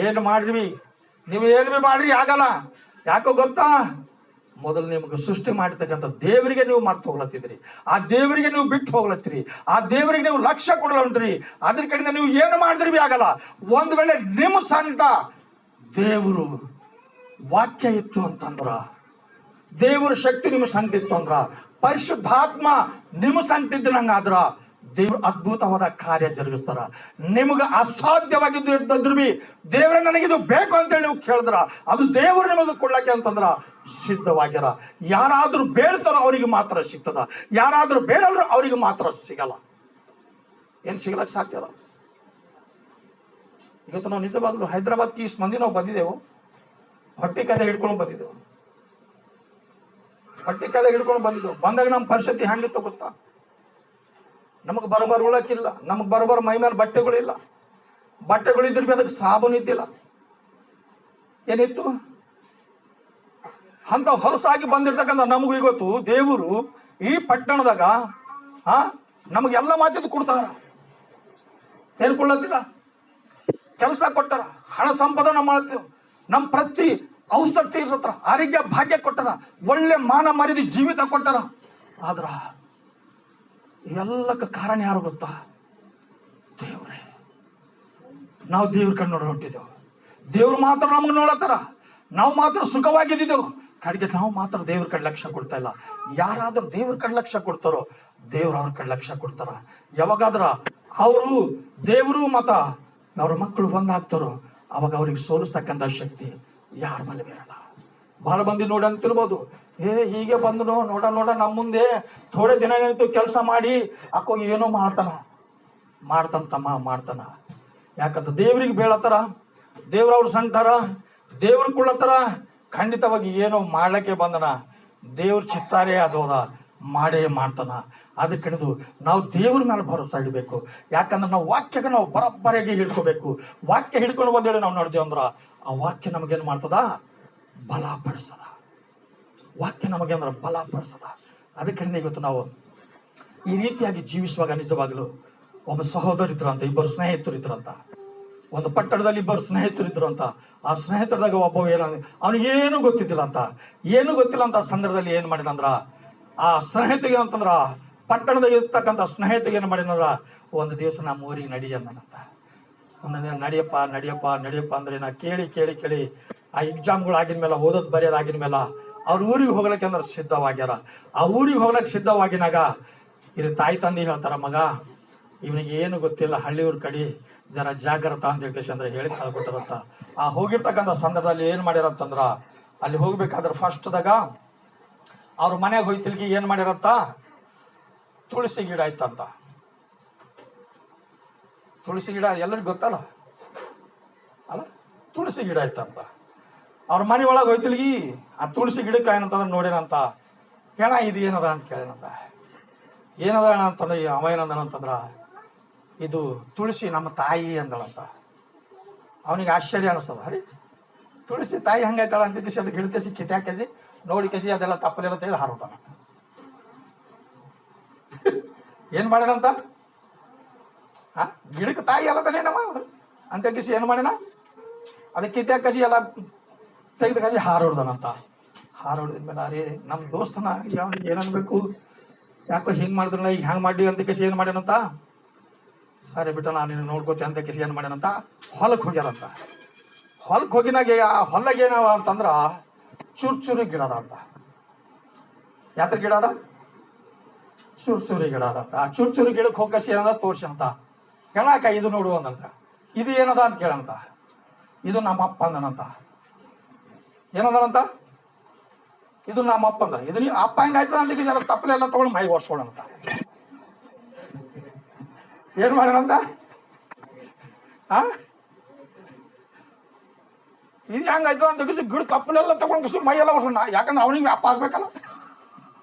ಏನು ಮಾಡಿದ್ವಿ ನೀವು ಏನು ಬಿ ಮಾಡ್ರಿ ಆಗಲ್ಲ. ಯಾಕೋ ಗೊತ್ತಾ? ಮೊದಲು ನಿಮ್ಗೆ ಸೃಷ್ಟಿ ಮಾಡಿರ್ತಕ್ಕಂಥ ದೇವರಿಗೆ ನೀವು ಮಾಡ್ತಾ ಹೋಗ್ಲತ್ತಿದ್ರಿ, ಆ ದೇವರಿಗೆ ನೀವು ಬಿಟ್ಟು ಹೋಗ್ಲತ್ತೀರಿ, ಆ ದೇವರಿಗೆ ನೀವು ಲಕ್ಷ್ಯ ಕೊಡಲಂಟ್ರಿ. ಅದ್ರ ಕಡೆಯಿಂದ ನೀವು ಏನು ಮಾಡಿದ್ರಿ ಆಗಲ್ಲ. ಒಂದ್ ವೇಳೆ ನಿಮ್ಮ ಸಂಕಟ ದೇವರು ವಾಕ್ಯ ಇತ್ತು ಅಂತಂದ್ರ, ದೇವರ ಶಕ್ತಿ ನಿಮ್ಮ ಸಂಕಟ ಇತ್ತು ಅಂದ್ರ, ಪರಿಶುದ್ಧಾತ್ಮ ನಿಮ್ಮ ಸಂಕಟ ಇದ್ದ ನಂಗಾದ್ರ ದೇವ್ರು ಅದ್ಭುತವಾದ ಕಾರ್ಯ ಜರುಗಿಸ್ತಾರ. ನಿಮಗೆ ಅಸಾಧ್ಯವಾಗಿದ್ದು ಇರ್ತದ್ರು ಬಿ ದೇವ್ರ ನನಗಿದು ಬೇಕು ಅಂತೇಳಿ ನೀವು ಕೇಳಿದ್ರ ಅದು ದೇವರು ನಿಮಗೆ ಕೊಡ್ಲಕ್ಕೆ ಅಂತಂದ್ರ ಸಿದ್ಧವಾಗ್ಯಾರ. ಯಾರಾದ್ರೂ ಬೇಡ್ತಾರೋ ಅವ್ರಿಗೆ ಮಾತ್ರ ಸಿಗ್ತದ, ಯಾರಾದ್ರೂ ಬೇಡಲ್ರು ಅವ್ರಿಗೆ ಮಾತ್ರ ಸಿಗಲ್ಲ. ಏನ್ ಸಿಗಲಕ್ಕೆ ಸಾಧ್ಯ ಅಲ್ಲ. ಇವತ್ತು ನಾವು ನಿಜವಾಗ್ಲೂ ಹೈದರಾಬಾದ್ಗೆ ಇಷ್ಟು ಮಂದಿ ನಾವು ಬಂದಿದ್ದೆವು, ಹೊಟ್ಟೆ ಕದೆ ಹಿಡ್ಕೊಂಡು ಬಂದಿದ್ದೆವು, ಹೊಟ್ಟೆ ಕದೆ ಹಿಡ್ಕೊಂಡು ಬಂದಿದ್ದೆವು. ಬಂದಾಗ ನಮ್ಮ ಪರಿಸ್ಥಿತಿ ಹೆಂಗಿತ್ತು ಗೊತ್ತಾ? ನಮಗ್ ಬರೋಬರ್ ಉಳಕ್ಕಿಲ್ಲ, ನಮಗ್ ಬರೋಬರ್ ಮೈ ಮೇಲೆ ಬಟ್ಟೆಗಳಿಲ್ಲ, ಬಟ್ಟೆಗಳಿದ್ರ ಬಿ ಅದಕ್ಕೆ ಸಾಬೂನು ಇದ್ದಿಲ್ಲ. ಏನಿತ್ತು ಅಂತ ಹೊಲಸಾಗಿ ಬಂದಿರ್ತಕ್ಕಂಥ ನಮಗೂ ಇವತ್ತು ದೇವರು ಈ ಪಟ್ಟಣದಾಗ ನಮಗೆಲ್ಲ ಮಾತಿದ್ದು ಕೊಡ್ತಾರ. ಏನ್ ಕೊಡ್ಲತ್ತಿಲ್ಲ? ಕೆಲಸ ಕೊಟ್ಟಾರ, ಹಣ ಸಂಪಾದನೆ ಮಾಡ್ತೇವೆ, ನಮ್ ಪ್ರತಿ ಔಷಧ ತೀರ್ಸತ್ರ, ಆರೋಗ್ಯ ಭಾಗ್ಯ ಕೊಟ್ಟಾರ, ಒಳ್ಳೆ ಮಾನ ಮರ್ಯಾದೆ ಜೀವಿತ ಕೊಟ್ಟಾರ. ಆದ್ರ ಇವೆಲ್ಲಕ್ಕ ಕಾರಣ ಯಾರು ಗೊತ್ತಾ? ದೇವ್ರೇ. ನಾವು ದೇವ್ರ ಕಣ್ಣು ನೋಡ ಹೊಂಟಿದ್ದೆವು, ದೇವ್ರು ಮಾತ್ರ ನಮ್ಗೆ ನೋಡತ್ತಾರ, ನಾವು ಮಾತ್ರ ಸುಖವಾಗಿದ್ದೆವು. ಕಡೆಗೆ ನಾವು ಮಾತ್ರ ದೇವ್ರ ಕಡೆ ಲಕ್ಷ್ಯ ಕೊಡ್ತಾ ಇಲ್ಲ. ಯಾರಾದ್ರೂ ದೇವ್ರ ಕಡೆ ಲಕ್ಷ್ಯ ಕೊಡ್ತಾರೋ ದೇವ್ರ ಅವ್ರ ಕಡೆ ಲಕ್ಷ್ಯ ಕೊಡ್ತಾರ. ಯಾವಾಗಾದ್ರ ಅವರು ದೇವರು ಮತ ಅವ್ರ ಮಕ್ಕಳು ಒಂದಾಗ್ತಾರೋ ಅವಾಗ ಅವ್ರಿಗೆ ಸೋಲಿಸ್ತಕ್ಕಂಥ ಶಕ್ತಿ ಯಾರ ಮೇಲೆ ಬೇರಲ್ಲ. ಬಹಳ ಮಂದಿ ನೋಡಿ ಅಂತಿರ್ಬೋದು, ಹೀಗೆ ಬಂದು ನೋಡ ನಮ್ಮ ಮುಂದೆ ಥೋಡೆ ದಿನ ಏನಾಯ್ತು ಕೆಲಸ ಮಾಡಿ ಅಕ್ಕೋ ಏನೋ ಮಾಡ್ತಾನ. ಯಾಕಂತ ದೇವ್ರಿಗೆ ಬೇಳತ್ತಾರ, ದೇವ್ರವ್ರ ಸಂಕಟಾರ, ದೇವ್ರ ಕುಳ್ಳತ್ತಾರ. ಖಂಡಿತವಾಗಿ ಏನೋ ಮಾಡ್ಲಿಕ್ಕೆ ಬಂದನ, ದೇವ್ರ ಚಿತ್ತಾರೇ ಅದೋದ ಮಾಡೇ ಮಾಡ್ತಾನ. ಅದಕ್ಕೆ ನಾವು ದೇವ್ರ ಮೇಲೆ ಭರೋಸಾ ಇಡಬೇಕು. ಯಾಕಂದ್ರೆ ನಾವು ವಾಕ್ಯಕ್ಕೆ ನಾವು ಬರಬ್ಬರಿಗೆ ಹಿಡ್ಕೋಬೇಕು. ವಾಕ್ಯ ಹಿಡ್ಕೊಂಡು ಬಂದೇಳಿ ನಾವು ನೋಡಿದೇವು ಅಂದ್ರ ಆ ವಾಕ್ಯ ನಮಗೇನು ಮಾಡ್ತದ? ಬಲಪಡಿಸದ. ವಾಕ್ಯ ನಮಗೇಂದ್ರ ಬಲಪಡಿಸದ. ಅದಕ್ಕೆ ಇವತ್ತು ನಾವು ಈ ರೀತಿಯಾಗಿ ಜೀವಿಸುವಾಗ ನಿಜವಾಗಲು ಒಬ್ಬ ಸಹೋದರ ಇದ್ರಂತ, ಇಬ್ಬರು ಸ್ನೇಹಿತರು ಇದ್ರಂತ, ಒಂದು ಪಟ್ಟಣದಲ್ಲಿ ಇಬ್ಬರು ಸ್ನೇಹಿತರು ಇದ್ರು ಅಂತ. ಆ ಸ್ನೇಹಿತರದಾಗ ಒಬ್ಬ ಅವನಿಗೇನು ಗೊತ್ತಿದ್ದಿಲ್ಲ ಅಂತ, ಏನು ಗೊತ್ತಿಲ್ಲ ಅಂತ ಸಂದರ್ಭದಲ್ಲಿ ಏನ್ ಮಾಡಿನಂದ್ರ ಆ ಸ್ನೇಹಿತಿಗೆ ಅಂತಂದ್ರ ಪಟ್ಟಣದಾಗ ಇರ್ತಕ್ಕಂಥ ಸ್ನೇಹಿತಿಗೆ ಏನ್ ಮಾಡಿನಂದ್ರ ಒಂದು ದಿವಸ ನಮ್ಮ ಊರಿಗೆ ನಡಿ ಅಂದನಂತ. ನಡಿಯಪ್ಪ ಅಂದ್ರೆ ನಾ ಕೇಳಿ ಆ ಎಕ್ಸಾಮ್ಗಳು ಆಗಿದ್ಮೇಲೆ ಓದೋದ್ ಬರೆಯೋದು ಆಗಿದ್ಮೇಲೆ ಅವ್ರ ಊರಿಗೆ ಹೋಗ್ಲಿಕ್ಕೆ ಅಂದ್ರೆ ಸಿದ್ಧವಾಗ್ಯಾರ. ಆ ಊರಿಗೆ ಹೋಗ್ಲಕ್ಕೆ ಸಿದ್ಧವಾಗಿನಾಗ ಇಲ್ಲಿ ತಾಯಿ ತಂದೆ ಹೇಳ್ತಾರ, ಮಗ ಇವನಿಗೆ ಏನು ಗೊತ್ತಿಲ್ಲ, ಹಳ್ಳಿಯವ್ರ ಕಡೆ ಜರ ಜಾಗ್ರತ ಅಂತ ಹೇಳಿ ಅಂದ್ರೆ ಹೇಳಿ ಕಳ್ಕೊತಾರಂತ. ಆ ಹೋಗಿರ್ತಕ್ಕಂಥ ಸಂದರ್ಭದಲ್ಲಿ ಏನ್ ಮಾಡ್ಯಾರಂತಂದ್ರ ಅಲ್ಲಿ ಹೋಗ್ಬೇಕಾದ್ರೆ ಫಸ್ಟ್ದಾಗ ಅವ್ರ ಮನೆಗೆ ಹೋಯ್ತಿಲ್ಗಿ ಏನ್ ಮಾಡ್ಯಾರಂತ, ತುಳಸಿ ಗಿಡ ಆಯ್ತಂತ. ತುಳಸಿ ಗಿಡ ಎಲ್ಲರಿಗೂ ಗೊತ್ತಲ್ಲ ಅಲ್ಲ, ತುಳಸಿ ಗಿಡ ಆಯ್ತಂತ. ಅವ್ರ ಮನೆ ಒಳಗೆ ಹೋಯ್ತಿಲ್ಗಿ ಆ ತುಳಸಿ ಗಿಡಕ್ಕೆ ಏನಂತಂದ್ರೆ ನೋಡೇನಂತ, ಹೆಣ ಇದು ಏನದ ಅಂತ ಕೇಳೇನಂತ. ಏನದ ಅಂತಂದ್ರೆ ಅವ ಏನಂದನಂತಂದ್ರ ಇದು ತುಳಸಿ ನಮ್ಮ ತಾಯಿ ಅಂದಳಂತ. ಅವನಿಗೆ ಆಶ್ಚರ್ಯ ಅನಿಸ್ತದ, ಅರಿ ತುಳಸಿ ತಾಯಿ ಹಂಗಾಯ್ತಾಳ ಅಂತ ಕಿಸಿ ಅದು ಗಿಡ ಕಸಿ ಕಿತ್ಯಾಕಸಿ ನೋಡಿ ಕಸಿ ಅದೆಲ್ಲ ತಪ್ಪಲೆಲ್ಲ ತೆಗೆದು ಹಾರೋತಾನ. ಏನ್ ಮಾಡ್ಯಾನಂತ, ಗಿಡಕ್ಕೆ ತಾಯಿ ಎಲ್ಲ ತಾನೇ ನಮ್ಮ ಅಂತ ಕಿಸಿ ಏನ್ ಮಾಡ್ಯಾನ, ಅದಕ್ಕೆ ಕಿತ್ಯಾಕಸಿ ಎಲ್ಲ ತೆಗೆದು ಕಸಿ ಹಾರೋಡ್ದನಂತ. ಹಾರೋಡಿದ್ಮೇಲೆ ಅರೇ ನಮ್ಮ ದೋಸ್ತನ ಅವನಿಗೆ ಏನನ್ಬೇಕು, ಯಾಕೋ ಹಿಂಗ್ ಮಾಡಿದ್ರಲ್ಲ, ಈಗ ಹೆಂಗ್ ಮಾಡಿ ಅಂತ ಕಿಸಿ ಏನ್ ಮಾಡ್ಯಾನಂತ, ಸರಿ ಬಿಟ್ಟ ನಾನು ನಿನ್ನ ನೋಡ್ಕೋತೆ ಅಂತ ಕಿಸಿ ಏನ್ ಮಾಡ್ಯಾನಂತ ಹೊಲಕ್ಕೆ ಹೋಗ್ಯಾರಂತ. ಹೊಲಕ್ಕೆ ಹೋಗಿನಾಗ ಆ ಹೊಲಗೆ ಏನವ ಅಂತಂದ್ರ ಚೂರಿ ಗಿಡ ಅದ ಅಂತ. ಯಾತ್ರ ಗಿಡ ಅದ, ಚೂರಿ ಗಿಡ ಅದ ಅಂತ. ಆ ಚೂರಿ ಗಿಡಕ್ಕೆ ಹೋಗಸಿ ಏನದ ತೋರ್ಸಂತ. ಹೇಳಾಕ ಇದು ನೋಡು ಅಂದಂತ. ಇದು ಏನದ ಅಂತ ಕೇಳಂತ. ಇದು ನಮ್ಮ ಅಪ್ಪ ಅಂದನಂತ. ಏನಂದನಂತ, ಇದು ನಮ್ಮ ಅಪ್ಪ ಅಂದ. ಇದು ನೀವು ಅಪ್ಪ ಹೆಂಗಾಯ್ತದ ಅಲ್ಲಿಗೆ ಜನ ತಪ್ಪಲೆಲ್ಲ ತಗೊಂಡು ಮೈ ಒರ್ಸ್ಕೊಳಂತ. ಏನ್ ಮಾಡ್ಯಾನಂತ, ಇದು ಹೆಂಗಾಯ್ತು ಅಂತ ಕಿಸಿ ಗಿಡ ತಪ್ಪಲೆಲ್ಲ ತಗೊಂಡು ಕಿಸಿ ಮೈ ಎಲ್ಲ ಒರ್ಸೋಣ. ಯಾಕಂದ್ರೆ ಅವನಿಗೆ ಅಪ್ಪ ಆಗ್ಬೇಕಲ್ಲ.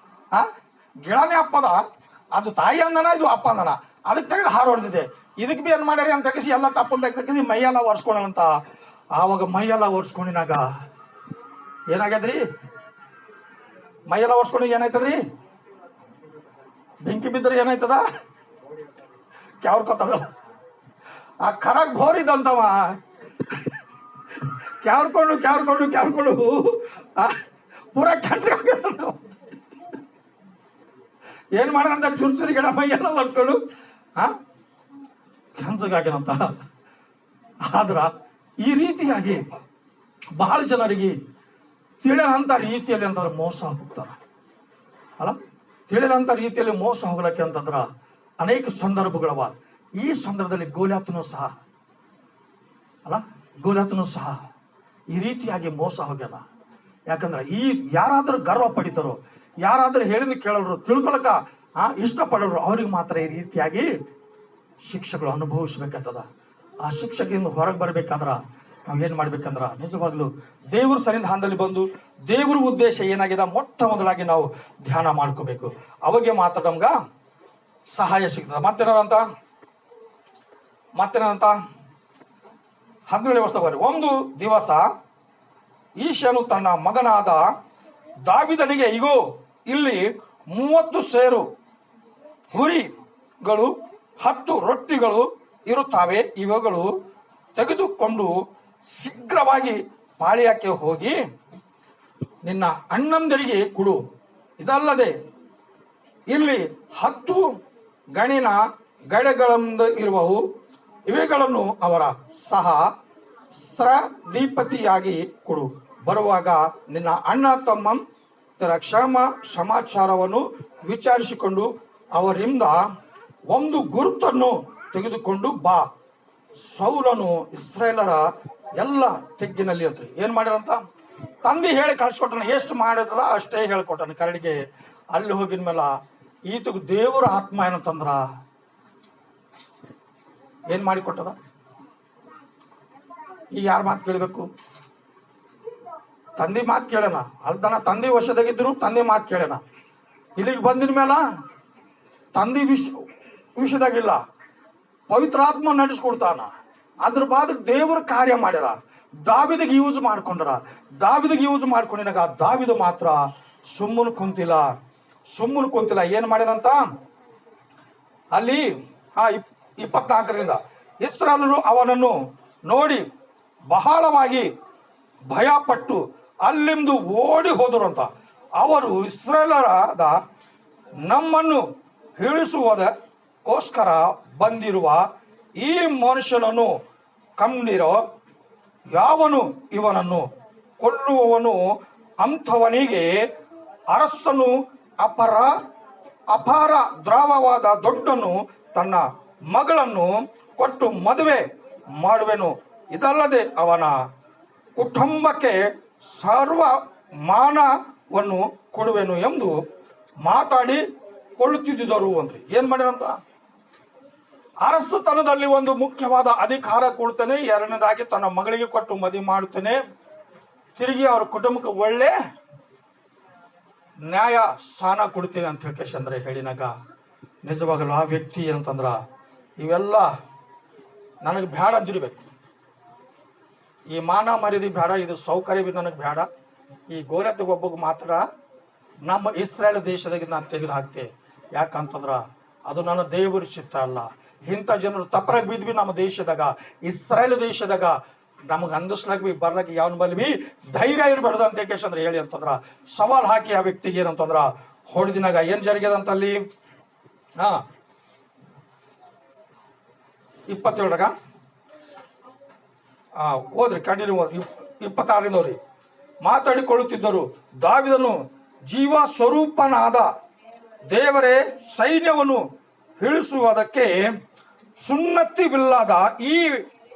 ಗಿಡನೇ ಅಪ್ಪದ, ಅದು ತಾಯಿ ಅಂದನ, ಇದು ಅಪ್ಪ ಅಂದನ. ಅದಕ್ಕೆ ತೆಗೆದು ಹಾರು ಹೊಡೆದಿದೆ. ಇದಕ್ಕೆ ಬಿ ಏನ್ ಮಾಡ್ಯಾರಿ ಅಂತ ಕಿಸಿ ಎಲ್ಲ ತಪ್ಪಲ್ ತೆಗೆದು ಮೈಯೆಲ್ಲ ಒರ್ಸ್ಕೊಳಂತ. ಆವಾಗ ಮೈಯೆಲ್ಲ ಒರ್ಸ್ಕೊಂಡಿನಾಗ ಏನಾಗ್ಯದ್ರಿ, ಮೈಯೆಲ್ಲ ಒರ್ಸ್ಕೊಂಡು ಏನಾಯ್ತದ್ರಿ, ಬೆಂಕಿ ಬಿದ್ದರೆ ಏನಾಯ್ತದ, ಕ್ಯಾವ್ರಕೋತಾರ. ಆ ಖರಾಗ್ ಘೋರಿದಂತವ ಕ್ಯಾವ್ರಕೊಂಡು ಪೂರಾ ಕೆಲ್ಸ ಏನ್ ಮಾಡ್ಯಾನಂತ, ಚುರ್ಚುರಿ ಗಿಡ ಮೈಯೆಲ್ಲ ಒರ್ಸ್ಕೊಂಡು ಕೆನ್ಸಗಾಗ್ಯಾನಂತ. ಆದ್ರ ಈ ರೀತಿಯಾಗಿ ಬಹಳ ಜನರಿಗೆ ತಿಳಿಯಂತ ರೀತಿಯಲ್ಲಿ ಅಂತಂದ್ರೆ ಮೋಸ ಹೋಗ್ತಾರ ಅಲ್ಲ. ತಿಳಿಯಂತ ರೀತಿಯಲ್ಲಿ ಮೋಸ ಹೋಗ್ಲಕ್ಕೆ ಅಂತಂದ್ರ ಅನೇಕ ಸಂದರ್ಭಗಳವ. ಈ ಸಂದರ್ಭದಲ್ಲಿ ಗೋಲ್ಯಾತನು ಸಹ ಈ ರೀತಿಯಾಗಿ ಮೋಸ ಹೋಗ್ಯಾನ. ಯಾಕಂದ್ರೆ ಈ ಯಾರಾದ್ರೂ ಗರ್ವ ಪಡಿತಾರೋ, ಯಾರಾದ್ರೂ ಹೇಳಿದ ಕೇಳೋರು, ತಿಳ್ಕೊಳಕ ಇಷ್ಟಪಡೋರು, ಅವ್ರಿಗೆ ಮಾತ್ರ ಈ ರೀತಿಯಾಗಿ ಶಿಕ್ಷೆಗಳು ಅನುಭವಿಸ್ಬೇಕಾಗ್ತದ. ಆ ಶಿಕ್ಷೆಯಿಂದ ಹೊರಗೆ ಬರ್ಬೇಕಾದ್ರ ನಾವೇನ್ ಮಾಡ್ಬೇಕಂದ್ರ ನಿಜವಾಗ್ಲು ದೇವ್ರ ಸನ್ನಿಧಾನದಲ್ಲಿ ಬಂದು ದೇವ್ರ ಉದ್ದೇಶ ಏನಾಗಿದೆ ಮೊಟ್ಟ ಮೊದಲಾಗಿ ನಾವು ಧ್ಯಾನ ಮಾಡ್ಕೋಬೇಕು. ಅವಾಗೆ ಮಾತ್ರ ನಮ್ಗ ಸಹಾಯ ಸಿಗ್ತದ. ಮತ್ತೇನಂತ 17ನೇ ವರ್ಷ ಬರ್ರಿ. ಒಂದು ದಿವಸ ಈಶನು ತನ್ನ ಮಗನಾದ ದಾವಿದನಿಗೆ, ಇಗೋ, ಇಲ್ಲಿ 30 ಸೇರು ಹುರಿಗಳು 10 ರೊಟ್ಟಿಗಳು ಇರುತ್ತವೆ. ಇವುಗಳು ತೆಗೆದುಕೊಂಡು ಶೀಘ್ರವಾಗಿ ಪಾಳ್ಯಕ್ಕೆ ಹೋಗಿ ನಿನ್ನ ಅಣ್ಣಂದರಿಗೆ ಕೊಡು. ಇದಲ್ಲದೆ ಇಲ್ಲಿ 10 ಗಣಿನ ಗಡೆಗಳಿಂದ ಇರುವವು. ಇವೆಗಳನ್ನು ಅವರ ಸಹಸ್ರಾಧಿಪತಿಯಾಗಿ ಕೊಡು. ಬರುವಾಗ ನಿನ್ನ ಅಣ್ಣ ತಮ್ಮಂತರ ಸಮಾಚಾರವನ್ನು ವಿಚಾರಿಸಿಕೊಂಡು ಅವರಿಂದ ಒಂದು ಗುರುತನ್ನು ತೆಗೆದುಕೊಂಡು ಬಾ. ಸೌಲನು ಇಸ್ರಾಯೇಲರ ಎಲ್ಲ ತೆಗ್ಗಿನಲ್ಲಿ ಅಂತ ಏನ್ ಮಾಡ್ಯಾರಂತ ತಂದೆ ಹೇಳಿ ಕಳ್ಸಿಕೊಟ್ಟನ. ಎಷ್ಟು ಮಾಡಿದ್ರ ಅಷ್ಟೇ ಹೇಳ್ಕೊಟ್ಟನ ಕರಡಿಗೆ. ಅಲ್ಲಿ ಹೋಗಿದ ಮೇಲೆ ಈತಗ ದೇವರ ಆತ್ಮ ಏನಂತಂದ್ರ ಏನ್ ಮಾಡಿಕೊಟ್ಟದ. ಈಗ ಯಾರ ಮಾತು ಕೇಳಬೇಕು? ತಂದೆ ಮಾತು ಕೇಳೋಣ ಅಲ್ದನ. ತಂದೆ ವಶದಾಗಿದ್ರು ತಂದೆ ಮಾತು ಕೇಳೋಣ. ಇಲ್ಲಿಗೆ ಬಂದಿದ ಮೇಲೆ ತಂದೆ ವಿಷಯದಾಗಿಲ್ಲ, ಪವಿತ್ರಾತ್ಮ ನಡೆಸ್ಕೊಡ್ತಾನ. ಅದ್ರ ಬಾದ ದೇವರ ಕಾರ್ಯ ಮಾಡ್ಯಾರ. ದಾವಿದಿಗೆ ಯೂಸ್ ಮಾಡ್ಕೊಂಡಿನಾಗ ದಾವಿದ ಮಾತ್ರ ಸುಮ್ಮನೆ ಕುಂತಿಲ್ಲ. ಏನ್ ಮಾಡ್ಯಾನಂತ ಅಲ್ಲಿ 24ರಿಂದ ಇಸ್ರಾಯೇಲರು ಅವನನ್ನು ನೋಡಿ ಬಹಳವಾಗಿ ಭಯಪಟ್ಟು ಅಲ್ಲಿಂದ ಓಡಿ ಹೋದರು ಅಂತ. ಅವರು ಇಸ್ರಾಯೇಲರಾದ ನಮ್ಮನ್ನು ಇಳಿಸುವುದಕ್ಕೋಸ್ಕರ ಬಂದಿರುವ ಈ ಮನುಷ್ಯನನ್ನು ಕಂಡಿರೋ, ಯಾವನು ಇವನನ್ನು ಕೊಲ್ಲುವವನು, ಅಂಥವನಿಗೆ ಅರಸನು ಅಪಾರ ದ್ರಾವವಾದ ದೊಡ್ಡನು ತನ್ನ ಮಗಳನ್ನು ಕೊಟ್ಟು ಮದುವೆ ಮಾಡುವೆನು. ಇದಲ್ಲದೆ ಅವನ ಕುಟುಂಬಕ್ಕೆ ಸರ್ವ ಮಾನವನ್ನು ಕೊಡುವೆನು ಎಂದು ಮಾತಾಡಿ ಕೊಳ್ಳುತ್ತಿದ್ದರು ಅಂತ. ಏನ್ ಮಾಡ್ಯಾರಂತ? ಅರಸುತನದಲ್ಲಿ ಒಂದು ಮುಖ್ಯವಾದ ಅಧಿಕಾರ ಕೊಡ್ತೇನೆ, ಎರಡನೇದಾಗಿ ತನ್ನ ಮಗಳಿಗೆ ಕೊಟ್ಟು ಮದುವೆ ಮಾಡುತ್ತೇನೆ, ತಿರುಗಿ ಅವ್ರ ಕುಟುಂಬಕ್ಕೆ ಒಳ್ಳೆ ನ್ಯಾಯ ಸ್ಥಾನ ಕೊಡ್ತೇನೆ ಅಂತ ಹೇಳ್ಕೇಶಂದ್ರೆ ಹೇಳಿನಾಗ ನಿಜವಾಗಲು ಆ ವ್ಯಕ್ತಿ ಏನಂತಂದ್ರ ಇವೆಲ್ಲ ನನಗೆ ಬೇಡ ಅಂದಿರ್ಬೇಕು. ಈ ಮಾನ ಮರ್ಯಾದೆ ಬೇಡ, ಇದು ಸೌಕರ್ಯ ನನಗೆ ಬೇಡ. ಈ ಗೋರತೆಗೆ ಒಬ್ಬಗೆ ಮಾತ್ರ ನಮ್ಮ ಇಸ್ರಾಯೇಲ್ ದೇಶದಾಗ ನಾನು ತೆಗೆದು ಹಾಕ್ತೆ. ಯಾಕಂತಂದ್ರ ಅದು ನನ್ನ ದೇವರ ಚಿತ್ತ ಅಲ್ಲ. ಇಂಥ ಜನರು ತಪ್ಪರಾಗಿ ಬಿದ್ವಿ ನಮ್ಮ ದೇಶದಾಗ, ಇಸ್ರಾಯೇಲ್ ದೇಶದಾಗ. ನಮಗೆ ಅಂದಿಸ್ಲಾಗ ಬರ್ಲಾಕ ಯಾವನ್ ಬಲ್ವಿ ಧೈರ್ಯ ಇರಬಾರ್ದು ಅಂತ ಕೇಶಂದ್ರೆ ಹೇಳಿ ಅಂತಂದ್ರ ಸವಾಲ್ ಹಾಕಿ ಆ ವ್ಯಕ್ತಿಗೆ ಏನಂತಂದ್ರ ಹೊಡೆದಿನಾಗ ಏನ್ ಜರುಗ್ಯದಂತ ಅಲ್ಲಿ 27 ಹೋದ್ರಿ ಕಂಟಿನ್ಯೂ 26ರಿಂದ ಹೋದ್ರಿ. ಮಾತಾಡಿಕೊಳ್ಳುತ್ತಿದ್ದರು. ದಾವಿದನು ಜೀವ ಸ್ವರೂಪನಾದ ದೇವರೇ ಸೈನ್ಯವನ್ನು ಇಳಿಸುವುದಕ್ಕೆ ಸುನ್ನತಿವಿಲ್ಲದ ಈ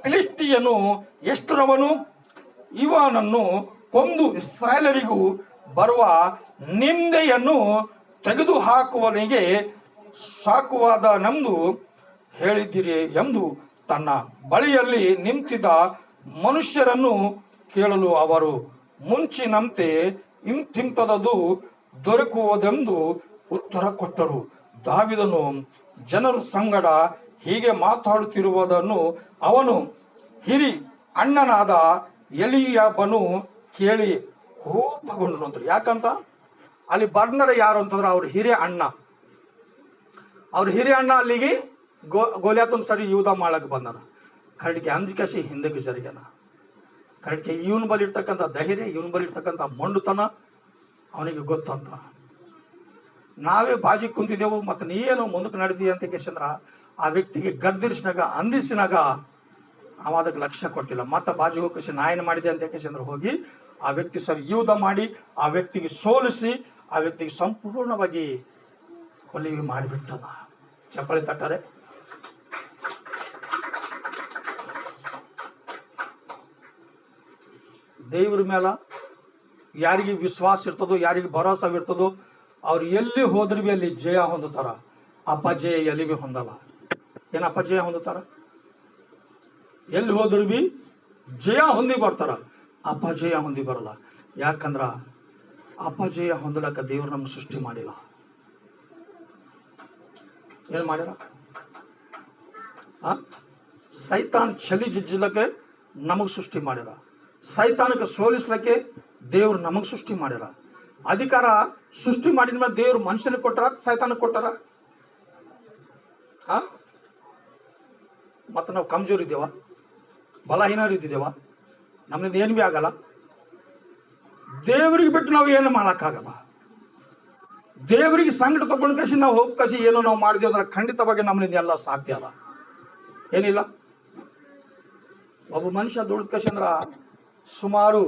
ಫಿಲಿಸ್ಟಿಯನು ಎಷ್ಟರವನು? ಇವನನ್ನು ಕೊಂದು ಇಸ್ರಾಯೇಲರಿಗೂ ಬರುವ ನಿಂದೆಯನ್ನು ತೆಗೆದುಹಾಕುವನಿಗೆ ಸಾಕುವಾದನೆಂದು ಹೇಳಿದ್ದೀರಿ ಎಂದು ತನ್ನ ಬಳಿಯಲ್ಲಿ ನಿಂತಿದ್ದ ಮನುಷ್ಯರನ್ನು ಕೇಳಲು ಅವರು ಮುಂಚಿನಂತೆ ಇಂತಿಂತದದು ದೊರಕುವುದೆಂದು ಉತ್ತರ ಕೊಟ್ಟರು. ದಾವಿದನು ಜನರ ಸಂಗಡ ಹೀಗೆ ಮಾತಾಡುತ್ತಿರುವುದನ್ನು ಅವನು ಹಿರಿ ಅಣ್ಣನಾದ ಎಲೀಯಾಬನು ಕೇಳಿ ಕೋಪಗೊಂಡು ಅಂದ್ರು. ಯಾಕಂತ ಅಲ್ಲಿ ಬರ್ನರ ಯಾರು ಅಂತಂದ್ರೆ ಅವ್ರ ಹಿರಿಯ ಅಣ್ಣ ಅಲ್ಲಿಗೆ ಗೋಲ್ಯಾತನ್ ಸರಿ ಯೂದ ಮಾಡಕ್ ಬಂದನ. ಕರಡಿಗೆ ಅಂಜಿಕಸಿ ಹಿಂದಕ್ಕೆ ಜರುಗ್ಯಾನ. ಕರಡಿಗೆ ಇವನ್ ಬಲಿ ಇರ್ತಕ್ಕಂಥ ಧೈರ್ಯ, ಇವನ್ ಬಲಿ ಇರ್ತಕ್ಕಂಥ ಮೊಂಡುತನ ಅವನಿಗೆ ಗೊತ್ತಂತ. ನಾವೇ ಬಾಜಿ ಕುಂತಿದ್ದೆವು, ಮತ್ತೆ ನೀನು ಮುಂದಕ್ಕೆ ನಡೆದಿ ಅಂತ ಕೇಶಂದ್ರ ಆ ವ್ಯಕ್ತಿಗೆ ಗದ್ದಿರಿಸಿನಾಗ ಅಂದಿಸಿನಾಗ ಅವ ಅದಕ್ಕೆ ಲಕ್ಷ್ಯ ಕೊಟ್ಟಿಲ್ಲ. ಮತ್ತೆ ಬಾಜಿ ಹೋಗಿ ನಾ ಏನು ಮಾಡಿದೆ ಅಂತ ಕೇಶಂದ್ರ ಹೋಗಿ ಆ ವ್ಯಕ್ತಿ ಸರಿ ಯುದ್ಧ ಮಾಡಿ ಆ ವ್ಯಕ್ತಿಗೆ ಸೋಲಿಸಿ ಆ ವ್ಯಕ್ತಿಗೆ ಸಂಪೂರ್ಣವಾಗಿ ಕೊಲ್ಲಿಗೆ ಮಾಡಿಬಿಟ್ಟನ. ಚಪ್ಪಾಳಿ ತಟ್ಟಾರೆ. ದೇವ್ರ ಮೇಲೆ ಯಾರಿಗೆ ವಿಶ್ವಾಸ ಇರ್ತದೋ, ಯಾರಿಗೆ ಭರೋಸವಿರ್ತದೋ, ಅವ್ರು ಎಲ್ಲಿ ಹೋದ್ರು ಬಿ ಅಲ್ಲಿ ಜಯ ಹೊಂದುತ್ತಾರ. ಅಪಜಯ ಎಲ್ಲಿ ಬಿ ಹೊಂದಲ್ಲ. ಏನ್ ಅಪಜಯ ಹೊಂದುತ್ತಾರ? ಎಲ್ಲಿ ಹೋದ್ರು ಬಿ ಜಯ ಹೊಂದಿ ಬರ್ತಾರ, ಅಪಜಯ ಹೊಂದಿ ಬರಲ್ಲ. ಯಾಕಂದ್ರ ಅಪಜಯ ಹೊಂದಲಕ್ಕ ದೇವ್ರು ನಮ್ಗೆ ಸೃಷ್ಟಿ ಮಾಡಿಲ್ಲ. ಏನ್ ಮಾಡಿರ? ಸೈತಾನ್ ಚಲಿ ಜಿಜ್ಜಲಕ್ಕೆ ನಮಗ್ ಸೃಷ್ಟಿ ಮಾಡಿರ. ಸೈತಾನಕ್ಕೆ ಸೋಲಿಸ್ಲಕ್ಕೆ ದೇವ್ರು ನಮಗ್ ಸೃಷ್ಟಿ ಮಾಡ್ಯಾರ. ಅಧಿಕಾರ ಸೃಷ್ಟಿ ಮಾಡಿದ ಮೇಲೆ ದೇವ್ರು ಮನುಷ್ಯನಿಗೆ ಕೊಟ್ಟಾರ, ಸೈತಾನಕ್ಕೆ ಕೊಟ್ಟಾರ? ಮತ್ತೆ ನಾವು ಕಮ್ಜೋರ್ ಇದ್ದೇವ, ಬಲಹೀನರು ಇದ್ದಿದ್ದೇವ? ನಮ್ಮಿಂದ ಏನು ಬಿ ಆಗಲ್ಲ. ದೇವರಿಗೆ ಬಿಟ್ಟು ನಾವು ಏನು ಮಾಡಕ್ಕಾಗಲ್ಲ. ದೇವರಿಗೆ ಸಂಕಟ ತಗೊಂಡು ಕಸಿ ನಾವು ಹೋಗಿ ಕಸಿ ಏನೋ ನಾವು ಮಾಡಿದ್ವಿ ಅಂದ್ರೆ ಖಂಡಿತವಾಗಿ ನಮ್ಮಿಂದ ಎಲ್ಲ ಸಾಧ್ಯ ಅಲ್ಲ. ಏನಿಲ್ಲ. ಒಬ್ಬ ಮನುಷ್ಯ ದುಡ್ಡು ಕಸಿ ಅಂದ್ರ ಸುಮಾರು